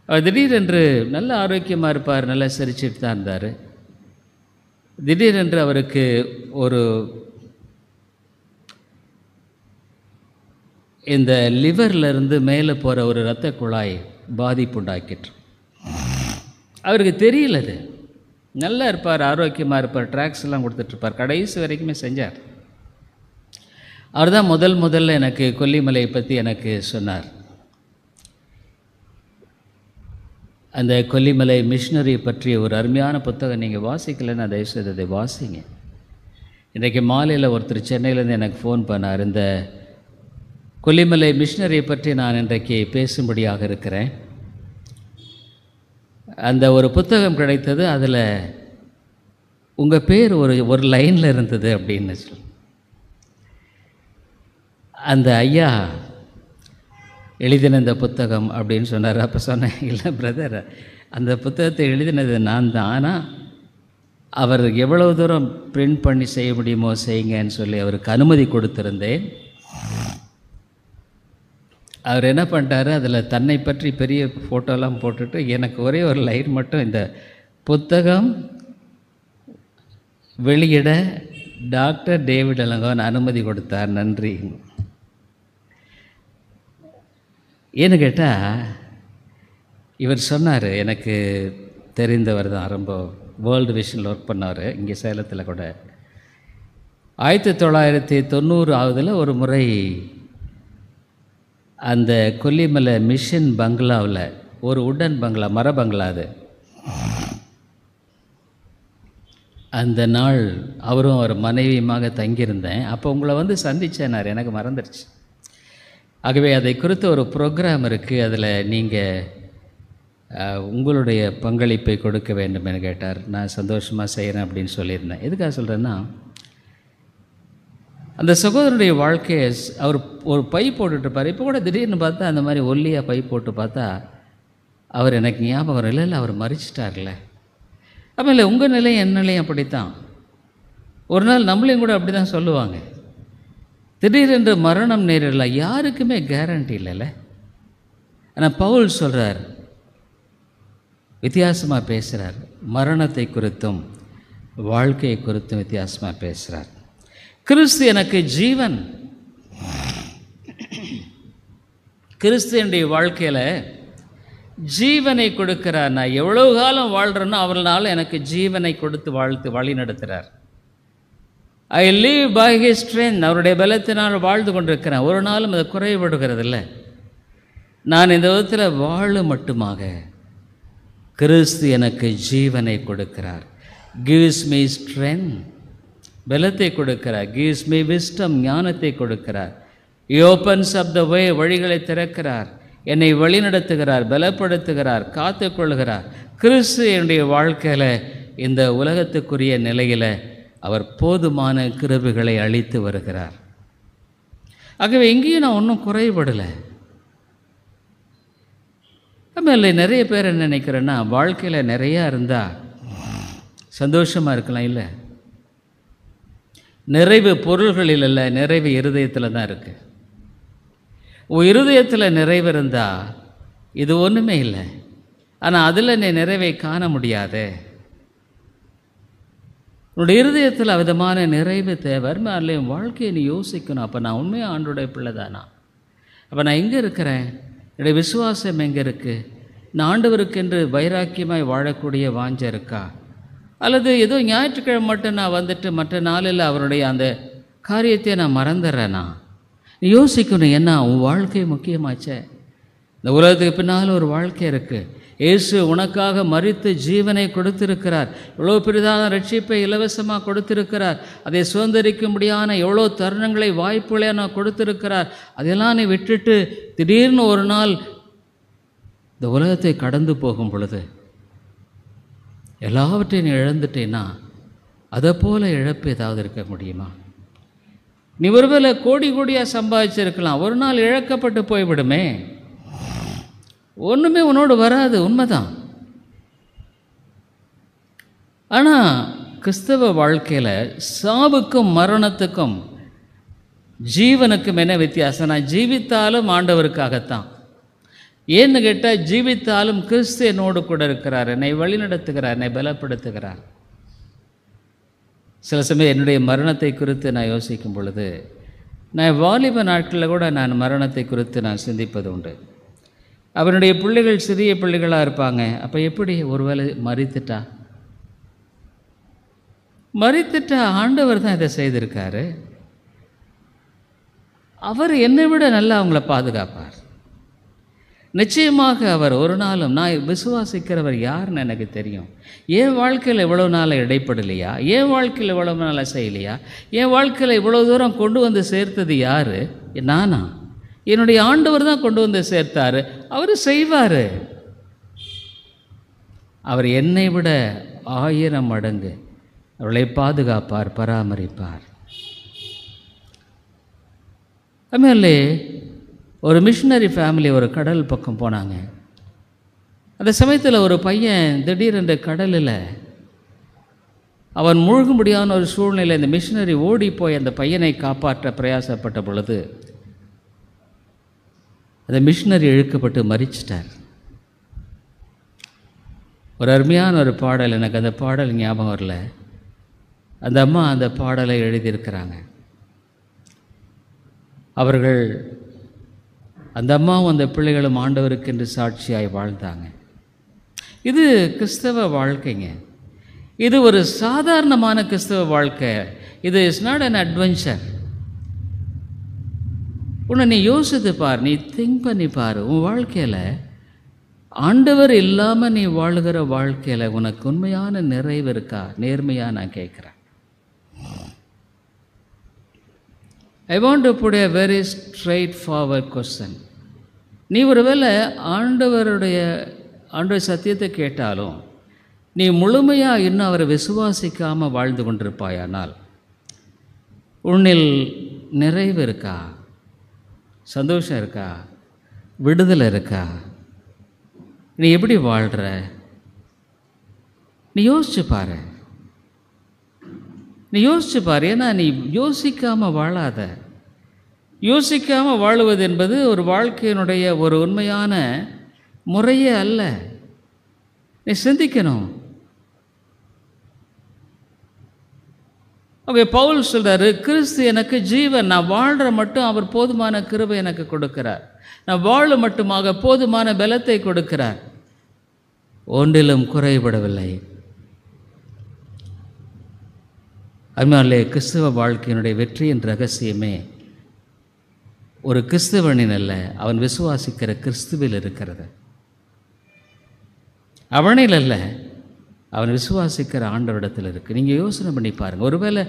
அவர் திடீரென்று நல்ல ஆரோக்கியமாக இருப்பார், நல்லா சிரிச்சிட்டு தான் இருந்தார். திடீரென்று அவருக்கு ஒரு இந்த லிவர்லேருந்து மேலே போகிற ஒரு இரத்த குழாய் பாதிப்பு உண்டாக்கிட்டு. அவருக்கு தெரியல. அது நல்லா இருப்பார், ஆரோக்கியமாக இருப்பார், ட்ராக்ஸ் எல்லாம் கொடுத்துட்ருப்பார், கடைசி வரைக்குமே செஞ்சார். அவர் தான் முதல்ல எனக்கு கொல்லிமலையை பற்றி எனக்கு சொன்னார். அந்த கொல்லிமலை மிஷினரி பற்றிய ஒரு அருமையான புத்தகம் நீங்கள் வாசிக்கலைன்னா தயவுசெய்து அதை வாசிங்க. இன்றைக்கு மாலையில் ஒருத்தர் சென்னையிலேருந்து எனக்கு ஃபோன் பண்ணார். இந்த கொல்லிமலை மிஷினரியை பற்றி நான் இன்றைக்கு பேசும்படியாக இருக்கிறேன். அந்த ஒரு புத்தகம் கிடைத்தது, அதில் உங்கள் பேர் ஒரு லைனில் இருந்தது அப்படின்னு சொல்லி அந்த ஐயா எழுதின இந்த புத்தகம் அப்படின்னு சொன்னார். அப்போ சொன்னேன், இல்லை பிரதர், அந்த புத்தகத்தை எழுதினது நான் தான், ஆனால் அவர் எவ்வளவு தூரம் பிரிண்ட் பண்ணி செய்ய முடியுமோ செய்யுங்கன்னு சொல்லி அவருக்கு அனுமதி கொடுத்துருந்தேன். அவர் என்ன பண்ணிட்டார், அதில் தன்னை பற்றி பெரிய ஃபோட்டோலாம் போட்டுட்டு எனக்கு ஒரே ஒரு லைன் மட்டும், இந்த புத்தகம் வெளியிட டாக்டர் டேவிட் அலங்கோவன் அனுமதி கொடுத்தார், நன்றி. ஏன்னு கேட்டால் இவர் சொன்னார், எனக்கு தெரிந்தவர் தான், ரொம்ப வேர்ல்டு விஷனில் ஒர்க் பண்ணார் இங்கே சேலத்தில் கூட. 1990 ஒரு முறை அந்த கொல்லிமலை மிஷன் பங்களாவில் ஒரு உடன் பங்களா, மர பங்களா, அது அந்த நாள் அவரும் அவர் மனைவியுமாக தங்கியிருந்தேன். அப்போ உங்களை வந்து சந்தித்தேனார், எனக்கு மறந்துடுச்சு. ஆகவே அதை குறித்து ஒரு ப்ரோக்ராம் இருக்குது, அதில் நீங்கள் உங்களுடைய பங்களிப்பை கொடுக்க வேண்டும் என்று கேட்டார். நான் சந்தோஷமாக செய்கிறேன் அப்படின்னு சொல்லியிருந்தேன். எதுக்காக சொல்கிறேன்னா, அந்த சகோதரனுடைய வாழ்க்கையை அவர் ஒரு பை போட்டுட்ருப்பார். இப்போ கூட திடீர்னு பார்த்தா அந்த மாதிரி ஒல்லியாக பை போட்டு பார்த்தா அவர் எனக்கு ஞாபகம் இல்லை, அவர் மறிச்சிட்டார்ல. ஆமாம், உங்கள் நிலையும் என் நிலையும் அப்படித்தான். ஒரு நாள் நம்மளையும் கூட அப்படி தான் சொல்லுவாங்க. திடீரென்று மரணம் நேரிடலாம், யாருக்குமே கேரண்டி இல்லைல்ல. ஆனால் பவுல் சொல்கிறார், வித்தியாசமாக பேசுகிறார், மரணத்தை குறித்தும் வாழ்க்கையை குறித்தும் வித்தியாசமாக பேசுகிறார். கிறிஸ்து எனக்கு ஜீவன். கிறிஸ்து என்னுடைய வாழ்க்கையில் ஜீவனை கொடுக்கிறார். நான் எவ்வளவு காலம் வாழ்கிறேனோ அவர்களால் எனக்கு ஜீவனை கொடுத்து வழி நடத்துகிறார். I live by his strength. அவருடைய பலத்தினால் வாழ்ந்து கொண்டிருக்கிறேன். ஒரு நாளும் அதை குறைபடுகிறதில்ல. நான் இந்த விதத்தில் வாழ மட்டுமாக கிறிஸ்து எனக்கு ஜீவனை கொடுக்கிறார். கிவ்ஸ் மீ ஸ்ட்ரென்த், பலத்தை கொடுக்கிறார். கிவ்ஸ் மீ விஸ்டம், ஞானத்தை கொடுக்கிறார். He opens up the way, வழிகளை திறக்கிறார். என்னை வழிநடத்துகிறார், பலப்படுத்துகிறார், காத்துக்கொள்கிறார். கிறிஸ்து என்னுடைய வாழ்க்கையில் இந்த உலகத்துக்குரிய நிலையில் அவர் போதுமான கிருபைகளை அளித்து வருகிறார். ஆகவே எங்கேயும் நான் ஒன்றும் குறைபடலை. ஆமாம், நிறைய பேர் என்ன நினைக்கிறேன்னா, வாழ்க்கையில் நிறையா இருந்தால் சந்தோஷமாக இருக்கலாம். இல்லை, நிறைவு பொருள்களில் இல்லை, நிறைவு இருதயத்தில் தான் இருக்குது. இருதயத்தில் நிறைவு இருந்தால் இது ஒன்றுமே இல்லை. ஆனால் அதில் நீ நிறைவை காண முடியாது. உன்னுடைய இருதயத்தில் விதமான நிறைவு தேவை. அல்லையும் வாழ்க்கையை நீ யோசிக்கணும். அப்போ நான் உண்மையாக ஆண்டோடைய பிள்ளை தானா? அப்போ நான் எங்கே இருக்கிறேன்? என்னுடைய விசுவாசம் எங்கே இருக்குது? நான் ஆண்டவருக்கென்று வைராக்கியமாய் வாழக்கூடிய வாஞ்சை இருக்கா? அல்லது ஏதோ ஞாயிற்றுக்கிழமை மட்டும் நான் வந்துட்டு மற்ற நாளில் அவருடைய அந்த காரியத்தை நான் மறந்துடுறேன்னா? நீ யோசிக்கணும். என்ன, உன் வாழ்க்கை முக்கியமாச்சே. இந்த உலகத்துக்கு பின்னால் ஒரு வாழ்க்கை இருக்குது. இயேசு உனக்காக மரித்து ஜீவனை கொடுத்திருக்கிறார். எவ்வளோ பெரிதான ரட்சிப்பை இலவசமாக கொடுத்திருக்கிறார். அதை சுதந்திரிக்கும்படியான எவ்வளோ தருணங்களை, வாய்ப்புகளை நான் கொடுத்திருக்கிறார். அதெல்லாம் நீ விட்டுட்டு திடீர்னு ஒரு நாள் இந்த உலகத்தை கடந்து போகும் பொழுது எல்லாவற்றையும் நீ இழந்துட்டேன்னா அதை போல இழப்பு ஏதாவது இருக்க முடியுமா? நீ ஒருவேளை கோடி கோடியாக சம்பாதிச்சிருக்கலாம், ஒரு நாள் இழக்கப்பட்டு போய்விடுமே, ஒன்றுமே உன்னோடு வராது, உண்மைதான். ஆனால் கிறிஸ்தவ வாழ்க்கையில் சாவுக்கும் மரணத்துக்கும் ஜீவனுக்கும் என்ன வித்தியாசம்? நான் ஜீவித்தாலும் ஆண்டவருக்காகத்தான். ஏன்னு கேட்டால், ஜீவித்தாலும் கிறிஸ்து என்னோடு கூட இருக்கிறார், என்னை வழிநடத்துகிறார், என்னை பலப்படுத்துகிறார். சில சமயம் என்னுடைய மரணத்தை குறித்து நான் யோசிக்கும் பொழுது, நான் வாலிப நாட்களில் கூட நான் மரணத்தை குறித்து நான் சிந்திப்பது உண்டு. அவனுடைய பிள்ளைகள் சிறிய பிள்ளைகளாக இருப்பாங்க. அப்போ எப்படி ஒருவேளை மரித்துட்டா ஆண்டவர் தான் இதை செய்திருக்காரு, அவர் என்னை விட நல்லா அவங்கள பாதுகாப்பார். நிச்சயமாக அவர் ஒரு நாளும், நான் விசுவாசிக்கிறவர் யாருன்னு எனக்கு தெரியும். என் வாழ்க்கையில் இவ்வளோ நாளாக இடைப்படலையா? என் வாழ்க்கையில் இவ்வளோ நாளாக செய்யலையா? என் வாழ்க்கையில் இவ்வளோ தூரம் கொண்டு வந்து சேர்த்தது யார்? நானா? என்னுடைய ஆண்டவர் தான் கொண்டு வந்து சேர்த்தார். அவர் செய்வார். அவர் என்னை விட 1000 மடங்கு அவளை பாதுகாப்பார், பராமரிப்பார். அதுமாதிரி ஒரு மிஷினரி ஃபேமிலி ஒரு கடல் பக்கம் போனாங்க. அந்த சமயத்தில் ஒரு பையன் திடீரென்று கடலில் அவன் மூழ்க முடியாத ஒரு சூழ்நிலை. இந்த மிஷினரி ஓடி போய் அந்த பையனை காப்பாற்ற பிரயாசப்பட்ட பொழுது அந்த மிஷினரி இழுக்கப்பட்டு மரிச்சிட்டார். ஒரு அருமையான ஒரு பாடல், எனக்கு அந்த பாடல் ஞாபகம் வரல. அந்த அம்மா அந்த பாடலை எழுதியிருக்கிறாங்க. அவர்கள், அந்த அம்மாவும் அந்த பிள்ளைகளும் ஆண்டவருக்கு என்று சாட்சியாய் வாழ்ந்தாங்க. இது கிறிஸ்தவ வாழ்க்கைங்க. இது ஒரு சாதாரணமான கிறிஸ்தவ வாழ்க்கை. இது இஸ் நாட் அன் அட்வென்ச்சர். உன்னை நீ யோசித்து பார், நீ திங்க் பண்ணி பார். உன் வாழ்க்கையில் ஆண்டவர் இல்லாமல் நீ வாழுகிற வாழ்க்கையில் உனக்கு உண்மையான நிறைவு இருக்கா? நேர்மையாக நான் கேட்குறேன். I want to put a very straightforward question. நீ ஒருவேளை ஆண்டவருடைய சத்தியத்தை கேட்டாலும் நீ முழுமையாக இன்னும் அவரை விசுவாசிக்காமல் வாழ்ந்து கொண்டிருப்பாயானால் உன்னில் நிறைவு இருக்கா? சந்தோஷம் இருக்கா? விடுதலை இருக்கா? நீ எப்படி வாழ்கிற? நீ யோசிச்சு பாரு. ஏன்னா நீ யோசிக்காமல் வாழாத. யோசிக்காமல் வாழுவது என்பது ஒரு வாழ்க்கையினுடைய ஒரு உண்மையான முறையே அல்ல. நீ சிந்திக்கணும். ஓகே, பவுல் சொல்கிறாரு, கிறிஸ்து எனக்கு ஜீவன், நான் வாழ்கிற மட்டும் அவர் போதுமான கிருபை எனக்கு கொடுக்கிறார், நான் வாழ மட்டுமாக போதுமான பலத்தை கொடுக்கிறார், ஒன்றிலும் குறைபடவில்லை. அதனாலே கிறிஸ்தவ வாழ்க்கையினுடைய வெற்றியின் ரகசியமே ஒரு கிறிஸ்தவனின் அல்ல, அவன் விசுவாசிக்கிற கிறிஸ்துவில் இருக்கிறது. அவனில் அல்ல, அவன் விசுவாசிக்கிற ஆண்டவரிடத்தில் இருக்குது. நீங்கள் யோசனை பண்ணி பாருங்கள். ஒருவேளை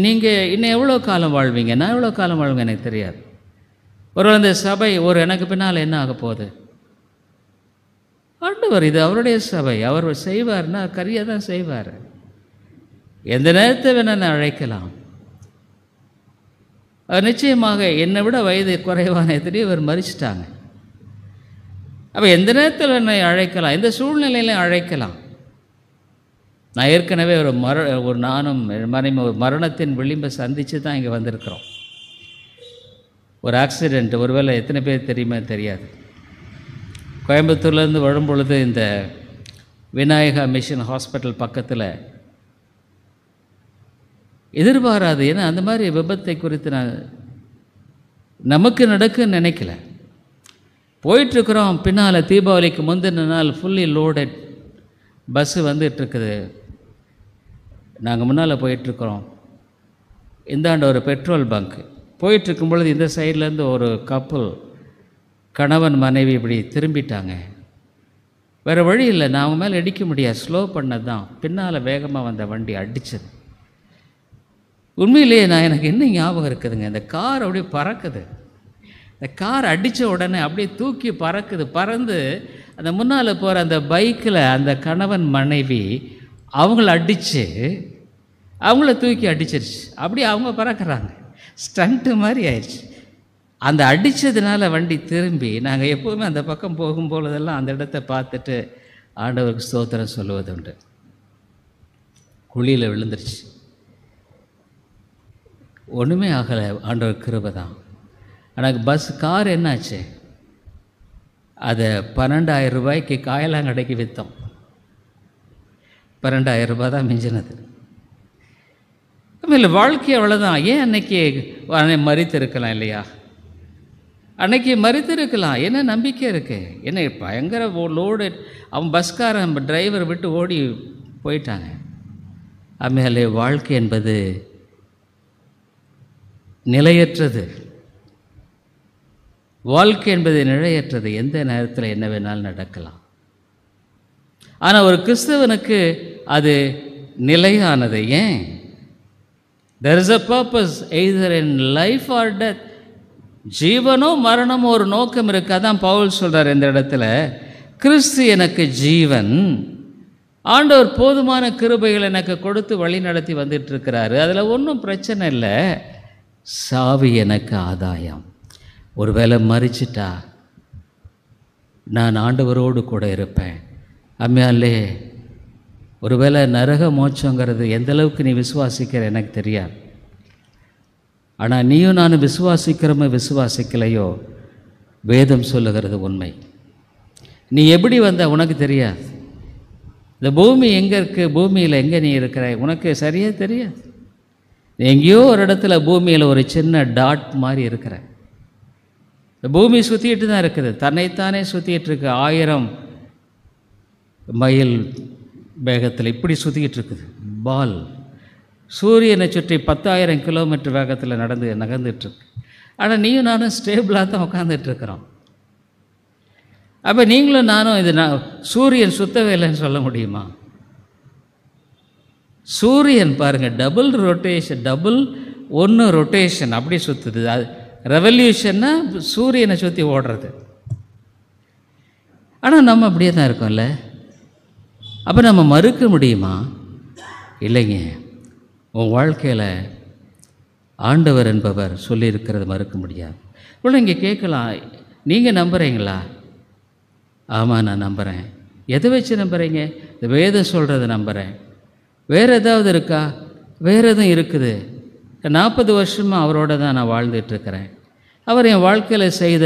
நீங்கள் இன்னும் எவ்வளோ காலம் வாழ்வீங்க, நான் எவ்வளோ காலம் வாழ்வேங்க எனக்கு தெரியாது. ஒரு அந்த சபை எனக்கு பின்னால் என்ன ஆக போகுது? ஆண்டவர், இது அவருடைய சபை, அவர் செய்வார்னா கரியாக தான் செய்வார். எந்த நேரத்தை வேணால் அழைக்கலாம். அவர் நிச்சயமாக என்னை விட வயது குறைவான எத்தனையோ இவர் மரிச்சிட்டாங்க. அப்போ எந்த நேரத்தில் என்னை அழைக்கலாம், எந்த சூழ்நிலையிலையும் அழைக்கலாம். நான் ஏற்கனவே நானும் ஒரு மரணத்தின் விளிம்பை சந்தித்து தான் இங்கே வந்திருக்கிறோம். ஒரு ஆக்சிடெண்ட், ஒருவேளை எத்தனை பேர் தெரியுமா தெரியாது. கோயம்புத்தூர்லேருந்து வரும்பொழுது இந்த விநாயகா மிஷன் ஹாஸ்பிட்டல் பக்கத்தில் எதிர்பாராது, ஏன்னா அந்த மாதிரி விபத்தை குறித்து நமக்கு நடக்குன்னு நினைக்கல. போயிட்டுருக்குறோம், பின்னால் தீபாவளிக்கு முந்தின நாள் ஃபுல்லி லோடட் பஸ்ஸு வந்துட்டுருக்குது. நாங்கள் முன்னால் போயிட்டுருக்குறோம். இந்தாண்ட ஒரு பெட்ரோல் பங்க் போயிட்டுருக்கும் பொழுது இந்த சைட்லேருந்து ஒரு கப்புள், கணவன் மனைவி இப்படி திரும்பிட்டாங்க. வேறு வழி இல்லை, நான் அவங்க மேலே இடிக்க முடியாது, ஸ்லோ பண்ணது தான். பின்னால் வேகமாக வந்த வண்டி அடித்தது. உண்மையிலேயே எனக்கு என்ன ஞாபகம் இருக்குதுங்க, இந்த கார் அப்படியே பறக்குது. இந்த கார் அடித்த உடனே அப்படியே தூக்கி பறக்குது. பறந்து அந்த முன்னால் போகிற அந்த பைக்கில் அந்த கணவன் மனைவி அவங்கள அடித்து அவங்கள தூக்கி அடிச்சிருச்சு. அப்படியே அவங்க பறக்கிறாங்க. ஸ்டண்ட்டு மாதிரி ஆயிடுச்சு. அந்த அடித்ததுனால வண்டி திரும்பி நாங்கள் எப்போவுமே அந்த பக்கம் போகும்பொழுதெல்லாம் அந்த இடத்த பார்த்துட்டு ஆண்டவருக்கு ஸ்தோத்திரம் சொல்லுவது உண்டு. குழியில் விழுந்துருச்சு, ஒன்றுமே ஆகலை, ஆண்டவர் கிருபை தான். ஆனால் கார் என்னாச்சு, அதை 12,000 ரூபாய்க்கு காயலாங்கடைக்கு விற்றோம். 12,000 ரூபாய் தான் மிஞ்சினது. இல்லை, வாழ்க்கை அவ்வளோதான். ஏன் அன்னைக்கு மறித்திருக்கலாம் இல்லையா? அன்னைக்கு மறித்திருக்கலாம். என்ன நம்பிக்கை இருக்குது? என்ன பயங்கர லோடு, அவன் பஸ்காரன் டிரைவர் விட்டு ஓடி போயிட்டாங்க. ஆமையாலே வாழ்க்கை என்பது நிலையற்றது. வாழ்க்கை என்பது நிலையற்றது. எந்த நேரத்தில் என்ன வேணாலும் நடக்கலாம். ஆனால் ஒரு கிறிஸ்தவனுக்கு அது நிலையானது. ஏன்? there is a purpose either in life or death. ஜீவனோ மரணமோ ஒரு நோக்கம் இருக்குது. அதான் பவுல் சொல்கிறார் இந்த இடத்துல, கிறிஸ்து எனக்கு ஜீவன், ஆண்டவர் போதுமான கிருபைகள் எனக்கு கொடுத்து வழி நடத்தி வந்துட்டு இருக்கிறாரு, அதில் ஒன்றும் பிரச்சனை இல்லை. சாவி எனக்கு ஆதாயம். ஒருவேளை மறிச்சிட்டா நான் ஆண்டவரோடு கூட இருப்பேன். அம்மையாலே ஒருவேளை நரக மோட்சங்கிறது எந்தளவுக்கு நீ விசுவாசிக்கிற எனக்கு தெரியாது. ஆனால் நீயும் நானும் விசுவாசிக்கிறோமோ விசுவாசிக்கலையோ, வேதம் சொல்லுகிறது உண்மை. நீ எப்படி வந்த உனக்கு தெரியாது. இந்த பூமி எங்கே இருக்குது, பூமியில் எங்கே நீ இருக்கிற உனக்கு சரியாக தெரியாது. எங்கேயோ ஒரு இடத்துல பூமியில் ஒரு சின்ன டாட் மாதிரி இருக்கிற. இந்த பூமி சுற்றிட்டு தான் இருக்குது, தன்னைத்தானே சுற்றிட்டு இருக்கு. 1000 மைல் வேகத்தில் இப்படி சுற்றிக்கிட்டு இருக்குது. பால் சூரியனை சுற்றி 10,000 கிலோமீட்டர் வேகத்தில் நகர்ந்துட்டுருக்கு. ஆனால் நீயும் நானும் ஸ்டேபிளாக தான் உட்காந்துட்ருக்குறோம். அப்போ நீங்களும் நானும் இது சூரியன் சுத்தவே இல்லைன்னு சொல்ல முடியுமா? சூரியன் பாருங்கள், டபுள் ரொட்டேஷன், ஒன்று ரொட்டேஷன் அப்படி சுற்றுது. அது ரெவல்யூஷன்னா சூரியனை சுற்றி ஓடுறது. ஆனால் நம்ம அப்படியே தான் இருக்கோம்ல. அப்போ நம்ம மறுக்க முடியுமா? இல்லைங்க. உன் வாழ்க்கையில் ஆண்டவர் என்பவர் சொல்லியிருக்கிறது மறுக்க முடியாது. இவ்வளோ இங்கே கேட்கலாம், நீங்கள் நம்புகிறீங்களா? ஆமாம், நான் நம்புகிறேன். எதை வச்சு நம்புகிறீங்க? இந்த வேதம் சொல்கிறத நம்புகிறேன். வேறு ஏதாவது இருக்கா? வேறு எதுவும் இருக்குது. 40 வருஷமாக அவரோட தான் நான் வாழ்ந்துட்டுருக்கிறேன். அவர் என் வாழ்க்கையில் செய்த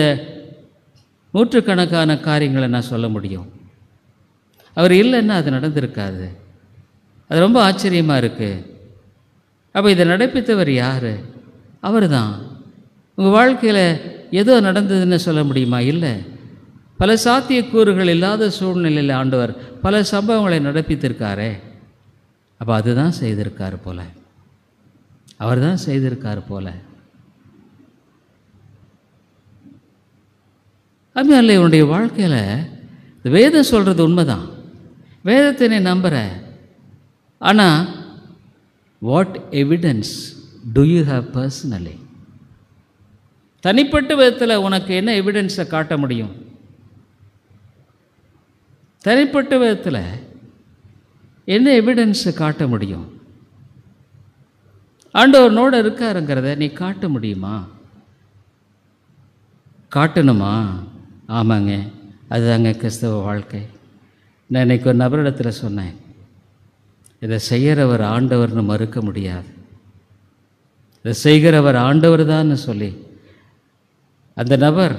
நூற்றுக்கணக்கான காரியங்களை நான் சொல்ல முடியும். அவர் இல்லைன்னா அது நடந்திருக்காது. அது ரொம்ப ஆச்சரியமாக இருக்குது. அப்போ இதை நடப்பித்தவர் யார்? அவர் தான். உங்கள் வாழ்க்கையில் ஏதோ நடந்ததுன்னு சொல்ல முடியுமா? இல்லை. பல சாத்தியக்கூறுகள் இல்லாத சூழ்நிலையில் ஆண்டவர் பல சம்பவங்களை நடப்பித்திருக்காரே. அப்போ அதுதான் செய்திருக்கார் போல, அவர் தான் செய்திருக்கார் போல. அதுமாதிரி உன்னுடைய வாழ்க்கையில் வேதம் சொல்கிறது உண்மைதான். வேதத்தை நீ நம்புகிற. ஆனால் what evidence to you have personally? தனிப்பட்ட விதத்தில் உனக்கு என்ன எவிடன்ஸை காட்ட முடியும்? தனிப்பட்ட விதத்தில் என்ன எவிடன்ஸை காட்ட முடியும்? ஆண்டவனோடு இருக்காருங்கிறத நீ காட்ட முடியுமா? காட்டணுமா? ஆமாங்க, அதுதாங்க கிறிஸ்தவ வாழ்க்கை. நான் இன்றைக்கி ஒரு நபரிடத்தில் சொன்னேன், இதை செய்கிறவர் ஆண்டவர்னு மறுக்க முடியாது, இதை செய்கிறவர் ஆண்டவர் தான்னு சொல்லி. அந்த நபர்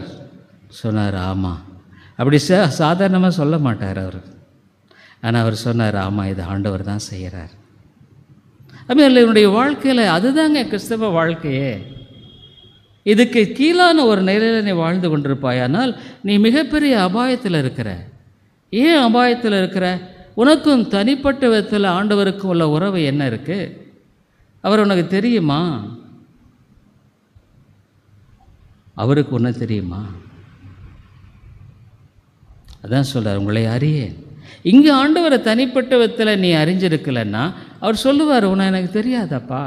சொன்னார், ஆமாம். அப்படி சாதாரணமாக சொல்ல மாட்டார் அவர். ஆனால் அவர் சொன்னார், ஆமாம், இது ஆண்டவர் தான் செய்கிறார். அப்படி என்னுடைய வாழ்க்கையில் அதுதாங்க கிறிஸ்தவ வாழ்க்கையே. இதுக்கு கீழான ஒரு நிலையில் நீ வாழ்ந்து கொண்டிருப்பாயானால் நீ மிகப்பெரிய அபாயத்தில் இருக்கிற. ஏன் அபாயத்தில் இருக்கிற? உனக்கும் தனிப்பட்ட விதத்தில் ஆண்டவருக்கும் உள்ள உறவு என்ன இருக்குது? அவர் உனக்கு தெரியுமா? அவருக்கு ஒன்று தெரியுமா? அதான் சொல்கிறார், உங்களை அறியேன். இங்கே ஆண்டவரை தனிப்பட்ட விதத்தில் நீ அறிஞ்சிருக்கலன்னா அவர் சொல்லுவார், உன்னை எனக்கு தெரியாதப்பா.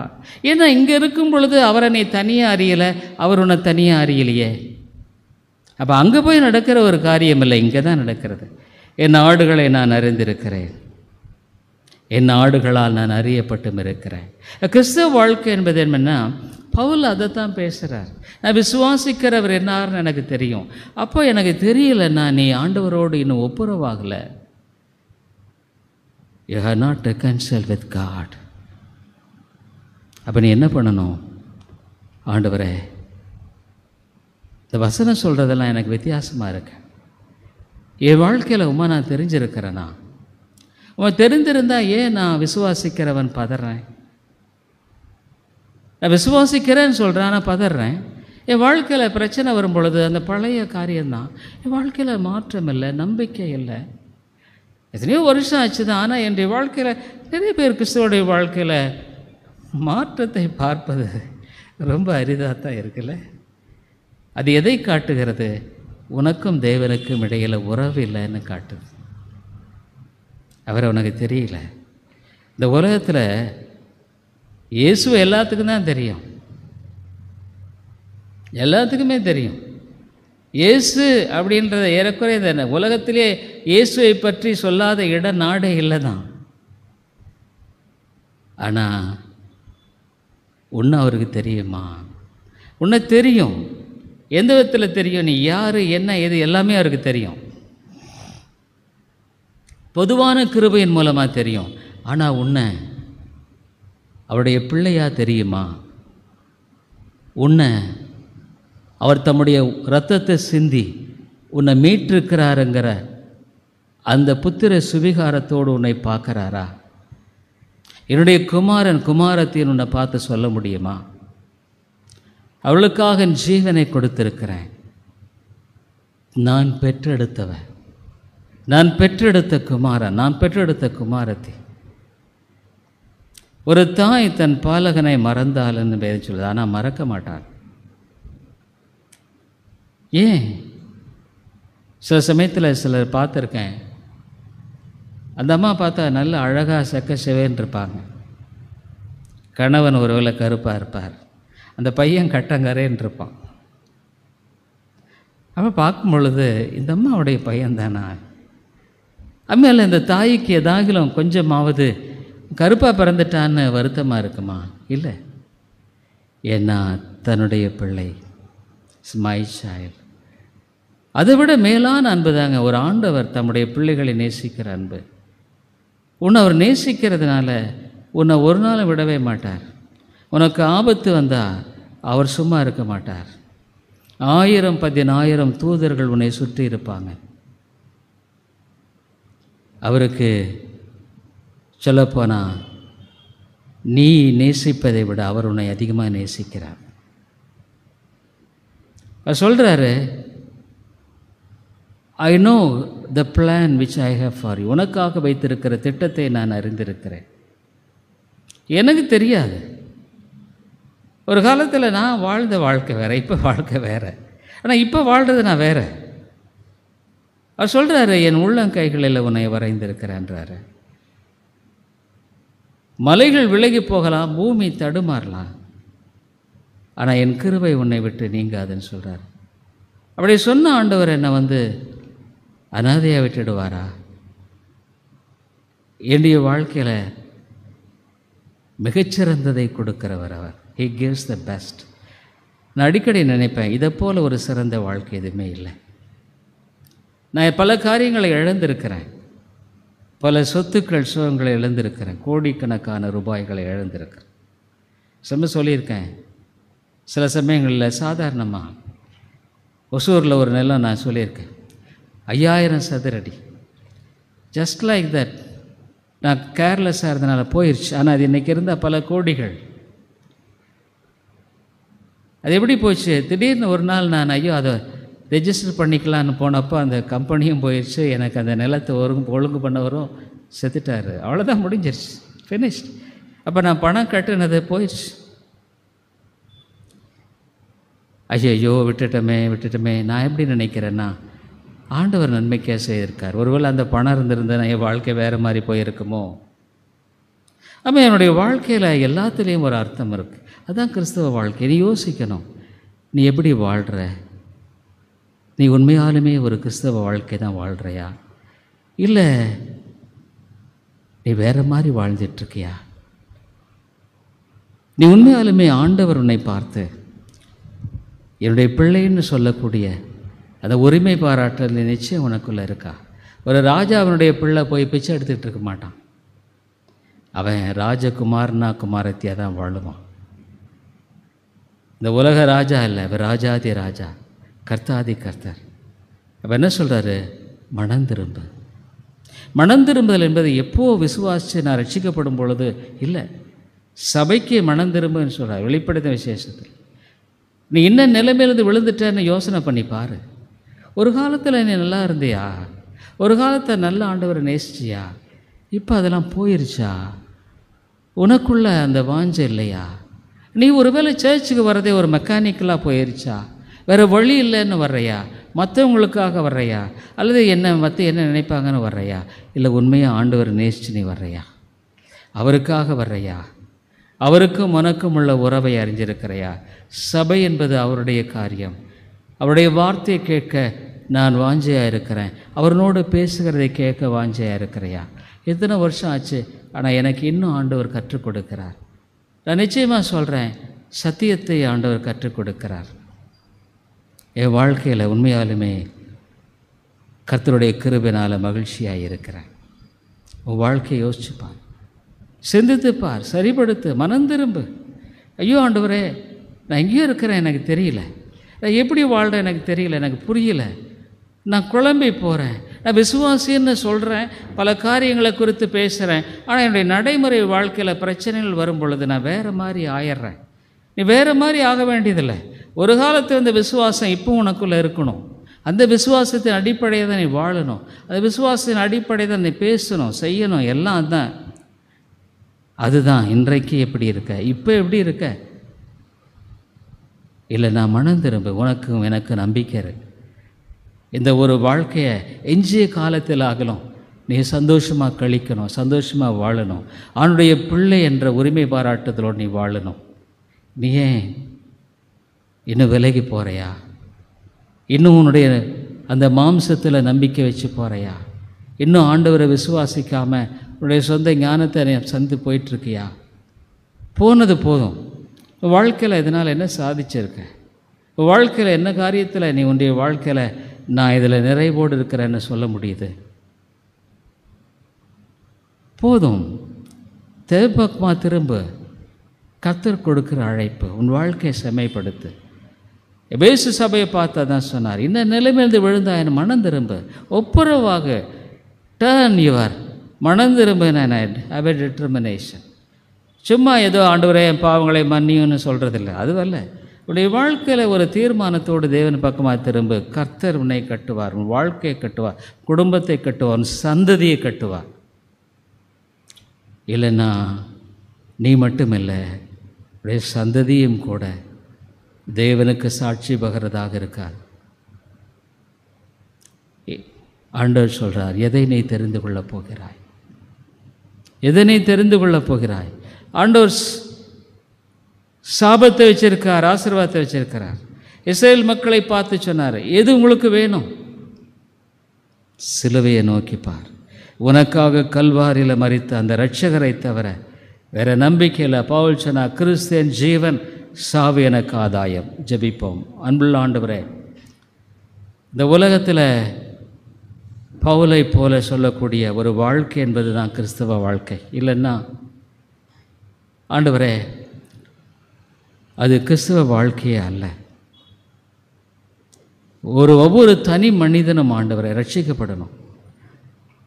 ஏன்னா இங்கே இருக்கும் பொழுது அவரை நீ தனியாக அறியலை, அவர் உன்னை தனியாக அறியலையே. அப்போ அங்கே போய் நடக்கிற ஒரு காரியம் இல்லை, இங்கே தான் நடக்கிறது. என் ஆடுகளை நான் அறிந்திருக்கிறேன், என் ஆடுகளால் நான் அறியப்பட்டும் இருக்கிறேன். கிறிஸ்தவ வாழ்க்கை என்பது என்னன்னா பவுல் அதைத்தான் பேசுகிறார். நான் விசுவாசிக்கிறவர் என்னார்னு எனக்கு தெரியும். அப்போ எனக்கு தெரியலன்னா நீ ஆண்டவரோடு இன்னும் ஒப்புரவாகலை. You have not reconciled with God. அப்போ நீ என்ன பண்ணணும்? ஆண்டவரே, இந்த வசனம் சொல்கிறதெல்லாம் எனக்கு வித்தியாசமாக இருக்கு. என் வாழ்க்கையில் உமா நான் தெரிஞ்சிருக்கிறேனா? உன் தெரிந்திருந்தால் ஏன் நான் விசுவாசிக்கிறவன் பதறேன்? நான் விசுவாசிக்கிறேன்னு சொல்கிறேன், ஆனால் பதறேன். என் வாழ்க்கையில் பிரச்சனை வரும் பொழுது அந்த பழைய காரியம்தான். என் வாழ்க்கையில் மாற்றம் இல்லை, நம்பிக்கை இல்லை. எத்தனையோ வருஷம் ஆச்சு தான், ஆனால் என்னுடைய வாழ்க்கையில் நிறைய பேர் கிறிஸ்துவோடைய வாழ்க்கையில் மாற்றத்தை பார்ப்பது ரொம்ப அரிதாக தான் இருக்குல்ல. அது எதை காட்டுகிறது? உனக்கும் தேவனுக்கும் இடையில் உறவு இல்லைன்னு காட்டுது. அவரை உனக்கு தெரியல. இந்த உலகத்தில் இயேசு எல்லாத்துக்கும் தான் தெரியும், எல்லாத்துக்குமே தெரியும். இயேசு அப்படின்றத ஏறக்குறைய இந்த உலகத்திலே இயேசுவை பற்றி சொல்லாத இட நாடே இல்லை தான். ஆனால் உன்னை அவருக்கு தெரியுமா? உன்னை தெரியும். எந்த விதத்தில் தெரியும்? நீ யார், என்ன, எது எல்லாமே அவருக்கு தெரியும். பொதுவான கிருபையின் மூலமாக தெரியும். ஆனால் உன்னை அவருடைய பிள்ளையா தெரியுமா? உன்னை அவர் தம்முடைய இரத்தத்தை சிந்தி உன்னை மீட்டிருக்கிறாருங்கிற அந்த புத்திர சுவிகாரத்தோடு உன்னை பார்க்குறாரா? என்னுடைய குமாரன் குமாரத்தின் உன்னை பார்த்து சொல்ல முடியுமா? அவளுக்காக என் ஜீவனை கொடுத்திருக்கிறேன். நான் பெற்றெடுத்தவன், நான் பெற்றெடுத்த குமாரன், நான் பெற்றெடுத்த குமாரத்தி. ஒரு தாய் தன் பாலகனை மறந்தாள்னு பேர் சொல்லுது, ஆனால் மறக்க மாட்டாள். ஏன்? சில சமயத்தில் சிலர் பார்த்துருக்கேன், அந்த அம்மா பார்த்தா நல்ல அழகாக செக்க செவேன்னு இருப்பாங்க. கணவன் ஒருவேளை கருப்பாக இருப்பார், அந்த பையன் கட்டங்கரேன்னு இருப்பான். அப்போ பார்க்கும் பொழுது இந்த அம்மாவுடைய பையன்தானா? அம்மையில் இந்த தாய்க்கு எதாகிலும் கொஞ்சமாவது கருப்பாக பிறந்துட்டான்னு வருத்தமாக இருக்குமா? இல்லை. ஏன்னா தன்னுடைய பிள்ளை, மை சைல்ட். அதை விட மேலான அன்பு தாங்க ஒரு ஆண்டவர் தம்முடைய பிள்ளைகளை நேசிக்கிற அன்பு. உன்னை அவர் நேசிக்கிறதுனால உன்னை ஒரு நாள் விடவே மாட்டார். உனக்கு ஆபத்து வந்தால் அவர் சும்மா இருக்க மாட்டார். 1000-10,000 தூதர்கள் உன்னை சுற்றி இருப்பாங்க. அவருக்கு சொல்லப்போனால் நீ நேசிப்பதை விட அவர் உன்னை அதிகமாக நேசிக்கிறார். அவர் சொல்கிறாரு, I know the plan which I have for you. உனக்காக வைத்திருக்கிற திட்டத்தை நான் அறிந்திருக்கிறேன். எனக்கு தெரியாது. ஒரு காலத்தில் நான் வாழ்ந்த வாழ்க்கை வேறு, இப்போ வாழ்க்கை வேறு. ஆனால் இப்போ வாழ்கிறது நான் வேறு. அவர் சொல்கிறாரு, என் உள்ளங்கைகளில் உன்னை வரைந்திருக்கிறேன்றாரு. மலைகள் விலகி போகலாம், பூமி தடுமாறலாம், ஆனால் என் கிருபை உன்னை விட்டு நீங்காதுன்னு சொல்கிறார். அப்படி சொன்ன ஆண்டவர் என்னை அனாதையாக விட்டுடுவாரா? என்னுடைய வாழ்க்கையில் மிகச்சிறந்ததை கொடுக்கிறவர் அவர். He gives the best. நான் அடிக்கடி நினைப்பேன், இதை போல் ஒரு சிறந்த வாழ்க்கை எதுவுமே இல்லை. நான் பல காரியங்களை இழந்திருக்கிறேன், பல சொத்துக்கள் சுகங்களை இழந்திருக்கிறேன், கோடிக்கணக்கான ரூபாய்களை இழந்திருக்கிறேன். சொல்லியிருக்கேன். சில சமயங்களில் சாதாரணமாக ஒசூரில் ஒரு நிலம் நான் சொல்லியிருக்கேன், 5000 சதுரடி. Just like that. நான் கேர்லெஸ்ஸாக இருந்தனால போயிடுச்சு. ஆனால் அது இன்றைக்கி இருந்தால் பல கோடிகள். அது எப்படி போச்சு? திடீர்னு ஒரு நாள் நான் அதை ரெஜிஸ்டர் பண்ணிக்கலான்னு போனப்போ அந்த கம்பெனியும் போயிடுச்சு. எனக்கு அந்த நிலத்தை ஒழுங்கு பண்ணவரும் செத்துட்டார். அவ்வளோதான், முடிஞ்சிருச்சு, ஃபினிஷ்ட். அப்போ நான் பணம் கட்டுனது போயிடுச்சு. ஐயோ விட்டுட்டோமே. நான் எப்படி நினைக்கிறேன்னா, ஆண்டவர் நன்மைக்காக செய்திருக்கார். ஒருவேளை அந்த பணம் இருந்திருந்தேன் என் வாழ்க்கை வேறு மாதிரி போயிருக்குமோ. அப்போ என்னுடைய வாழ்க்கையில் எல்லாத்துலேயும் ஒரு அர்த்தம் இருக்குது. அதுதான் கிறிஸ்தவ வாழ்க்கை. நீ யோசிக்கணும், நீ எப்படி வாழ்கிற? நீ உண்மையாலுமே ஒரு கிறிஸ்தவ வாழ்க்கை தான் வாழ்கிறையா, இல்லை நீ வேறு மாதிரி வாழ்ந்துட்டுருக்கியா? நீ உண்மையாலுமே ஆண்டவர் உன்னை பார்த்து என்னுடைய பிள்ளைன்னு சொல்லக்கூடிய அந்த உரிமை பாராட்டல் நிச்சயம் உனக்குள்ளே இருக்கா? ஒரு ராஜா அவனுடைய பிள்ளை போய் பிச்சை எடுத்துகிட்டு இருக்க மாட்டான். அவன் ராஜகுமாரனா குமாரத்தியாக தான் வாழுவான். இந்த உலக ராஜா இல்லை, அவர் ராஜாதி ராஜா, கர்த்தாதி கர்த்தர். அப்போ என்ன சொல்கிறாரு? மனம் திரும்பு. மனம் திரும்புதல் என்பது எப்போ விசுவாசித்து நான் ரட்சிக்கப்படும் பொழுது இல்லை, சபைக்கு மனம் திரும்புன்னு சொல்கிறார் வெளிப்படுத்த விசேஷத்தில். நீ இன்னும் நிலைமையிலிருந்து விழுந்துட்டேன்னு யோசனை பண்ணி பாரு. ஒரு காலத்தில் நீ நல்லா இருந்தியா? ஒரு காலத்தை நல்ல ஆண்டவரை நேசிச்சியா? இப்போ அதெல்லாம் போயிருச்சா? உனக்குள்ள அந்த வாஞ்சை இல்லையா? நீ ஒருவேளை சர்ச்சுக்கு வர்றதே ஒரு மெக்கானிக்கலாக போயிருச்சா? வேறு வழி இல்லைன்னு வர்றையா? மற்றவங்களுக்காக வர்றையா? அல்லது மற்ற என்ன நினைப்பாங்கன்னு வர்றையா? இல்லை உண்மையாக ஆண்டவர் நேசித்து நீ வர்றையா? அவருக்காக வர்றையா? அவருக்கும் உனக்கும் உள்ள உறவை அறிஞ்சிருக்கிறையா? சபை என்பது அவருடைய காரியம். அவருடைய வார்த்தையை கேட்க நான் வாஞ்சையாக இருக்கிறேன். அவரோடு பேசுகிறதை கேட்க வாஞ்சையாக இருக்கிறையா? எத்தனை வருஷம் ஆச்சு, ஆனால் எனக்கு இன்னும் ஆண்டவர் கற்றுக் கொடுக்கிறார். நான் நிச்சயமாக சொல்கிறேன், சத்தியத்தை ஆண்டவர் கற்றுக் கொடுக்கிறார். என் வாழ்க்கையில் உண்மையாலுமே கர்த்தருடைய கிருபையினால் மகிழ்ச்சியாக இருக்கிறேன். உன் வாழ்க்கையை யோசிச்சுப்பார், சிந்தித்துப்பார், சரிப்படுத்து, மனம் திரும்பு. ஐயோ ஆண்டவரே, நான் எங்கேயோ இருக்கிறேன், எனக்கு தெரியல, நான் எப்படி வாழ்கிறேன் எனக்கு தெரியல, எனக்கு புரியல, நான் குழம்பி போகிறேன், நான் விசுவாசின்னு சொல்கிறேன், பல காரியங்களை குறித்து பேசுகிறேன், ஆனால் என்னுடைய நடைமுறை வாழ்க்கையில் பிரச்சனைகள் வரும் பொழுது நான் வேறு மாதிரி ஆயிடுறேன். நீ வேறு மாதிரி ஆக வேண்டியதில்லை. ஒரு காலத்தில் இந்த விசுவாசம் இப்போ உனக்குள்ளே இருக்கணும். அந்த விசுவாசத்தின் அடிப்படையை தான் நீ வாழணும். அந்த விசுவாசத்தின் அடிப்படையை தான் நீ பேசணும், செய்யணும், எல்லாம் தான். அதுதான் இன்றைக்கு எப்படி இருக்க, இப்போ எப்படி இருக்க? இல்லை, நான் மனம் திரும்ப, உனக்கும் எனக்கு நம்பிக்கை இருக்கு. இந்த ஒரு வாழ்க்கையை எஞ்சிய காலத்தில் ஆகலும் நீ சந்தோஷமாக கழிக்கணும், சந்தோஷமாக வாழணும். அவனுடைய பிள்ளை என்ற உரிமை பாராட்டுதலோடு நீ வாழணும். நீ ஏன் இன்னும் விலகி போகிறையா? இன்னும் உன்னுடைய அந்த மாம்சத்தில் நம்பிக்கை வச்சு போகிறையா? இன்னும் ஆண்டவரை விசுவாசிக்காமல் உன்னுடைய சொந்த ஞானத்தை நீ சந்து போயிட்டுருக்கியா? போனது போதும். வாழ்க்கையில் இதனால் என்ன சாதிச்சிருக்க? வாழ்க்கையில் என்ன காரியத்தில் நீ உன்னுடைய வாழ்க்கையில் நான் இதில் நிறைவோடு இருக்கிறேன்னு சொல்ல முடியுது? போதும். தேவபக்மா திரும்ப. கர்த்தர் கொடுக்குற அழைப்பு உன் வாழ்க்கையை செம்மைப்படுத்து. எபேசு சபையை பார்த்தா தான் சொன்னார், இந்த நிலைமையிலிருந்து விழுந்தா என் மனம் திரும்ப, ஒப்புரவாக டர்ன் யுவர் மனம் திரும்ப. நான் ஹேவ் எ டிட்டர்மினேஷன். சும்மா ஏதோ ஆண்டவரே என் பாவங்களை மன்னியும்னு சொல்கிறதில்ல, அதுவல்ல. உன்னுடைய வாழ்க்கையில் ஒரு தீர்மானத்தோடு தேவன் பக்கமாக திரும்ப. கர்த்தர் உன்னை கட்டுவார், உன் வாழ்க்கையை கட்டுவார், குடும்பத்தை கட்டுவார், உன் சந்ததியை கட்டுவார். இல்லைன்னா நீ மட்டுமில்லை, உடைய சந்ததியும் கூட தேவனுக்கு சாட்சி பகரதாக இருக்கார். ஆண்டவர் சொல்கிறார், எதை நீ தெரிந்து கொள்ளப் போகிறாய்? எதை நீ தெரிந்து கொள்ளப் போகிறாய்? ஆண்டவர் சாபத்தை வச்சிருக்கார், ஆசீர்வாதத்தை வச்சிருக்கிறார். இஸ்ரவேல் மக்களை பார்த்து சொன்னார், எது உங்களுக்கு வேணும்? சிலுவையை நோக்கிப்பார். உனக்காக கல்வாரியில் மரித்த அந்த இரட்சகரை தவிர வேற நம்பிக்கையில் பவுல் சொன்னா, கிறிஸ்தியன் ஜீவன், சாவு எனக்கு ஆதாயம். ஜெபிப்போம். அன்புள்ள ஆண்டவரே, இந்த உலகத்தில் பவுலை போல சொல்லக்கூடிய ஒரு வாழ்க்கை என்பது தான் கிறிஸ்தவ வாழ்க்கை. இல்லைன்னா ஆண்டவரே, அது கிறிஸ்தவ வாழ்க்கையே அல்ல. ஒவ்வொரு தனி மனிதனும் ஆண்டவரை ரட்சிக்கப்படணும்.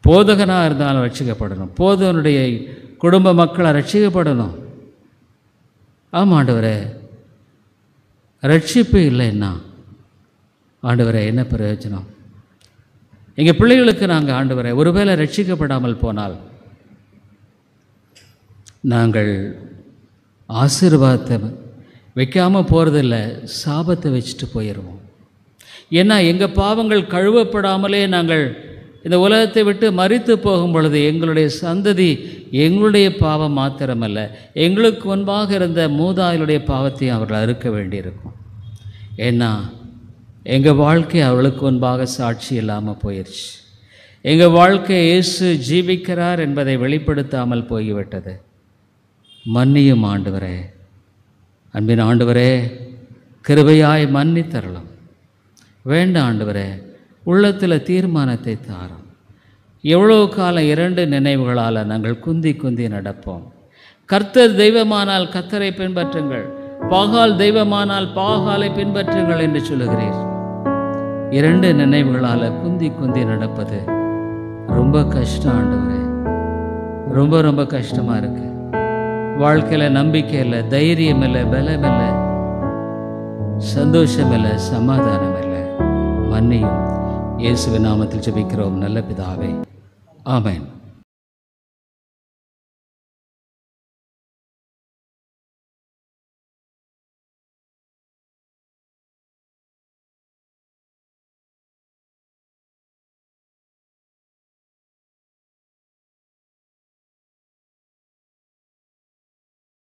போதகனாக இருந்தாலும் ரட்சிக்கப்படணும், போதகனுடைய குடும்ப மக்களை ரட்சிக்கப்படணும். ஆமாம் ஆண்டவரே, ரட்சிப்பு இல்லைன்னா ஆண்டவரே என்ன பிரயோஜனம்? எங்கள் பிள்ளைகளுக்கு நாங்கள் ஆண்டவரே ஒருவேளை ரட்சிக்கப்படாமல் போனால் நாங்கள் ஆசீர்வாதத்தை வைக்காமல் போகிறதில்ல, சாபத்தை வச்சுட்டு போயிடுவோம். ஏன்னா எங்கள் பாவங்கள் கழுவப்படாமலே நாங்கள் இந்த உலகத்தை விட்டு மரித்து போகும் பொழுது எங்களுடைய சந்ததி எங்களுடைய பாவம் மாத்திரமல்ல, எங்களுக்கு முன்பாக இருந்த மூதாதையருடைய பாவத்தையும் அவர்கள் அறுக்க வேண்டியிருக்கும். ஏன்னா எங்கள் வாழ்க்கை அவளுக்கு முன்பாக சாட்சி இல்லாமல் போயிடுச்சு. எங்கள் வாழ்க்கை இயேசு ஜீவிக்கிறார் என்பதை வெளிப்படுத்தாமல் போய்விட்டது. மன்னியும் ஆண்டவரே, அன்பின் ஆண்டவரே, கிருபையாய் மன்னித்தரலாம். வேண்டாம் ஆண்டவரே, உள்ளத்தில் தீர்மானத்தை தாரும். எவ்வளோ காலம் இரண்டு நினைவுகளால் நாங்கள் குந்தி குந்தி நடப்போம். கர்த்தர் தெய்வமானால் கர்த்தரை பின்பற்றுங்கள், பாகால் தெய்வமானால் பாகாலை பின்பற்றுங்கள் என்று சொல்லுகிறீர். இரண்டு நினைவுகளால் குந்தி குந்தி நடப்பது ரொம்ப கஷ்டம் ஆண்டவரே, ரொம்ப ரொம்ப கஷ்டமாக இருக்கு. வாழ்க்கையில் நம்பிக்கை இல்லை, தைரியம் இல்லை, பலம் இல்லை, சந்தோஷம் இல்லை, சமாதானம் இல்லை. மன்னியும். இயேசுவின் நாமத்தில் ஜெபிக்கிறோம் நல்ல பிதாவே, ஆமென்.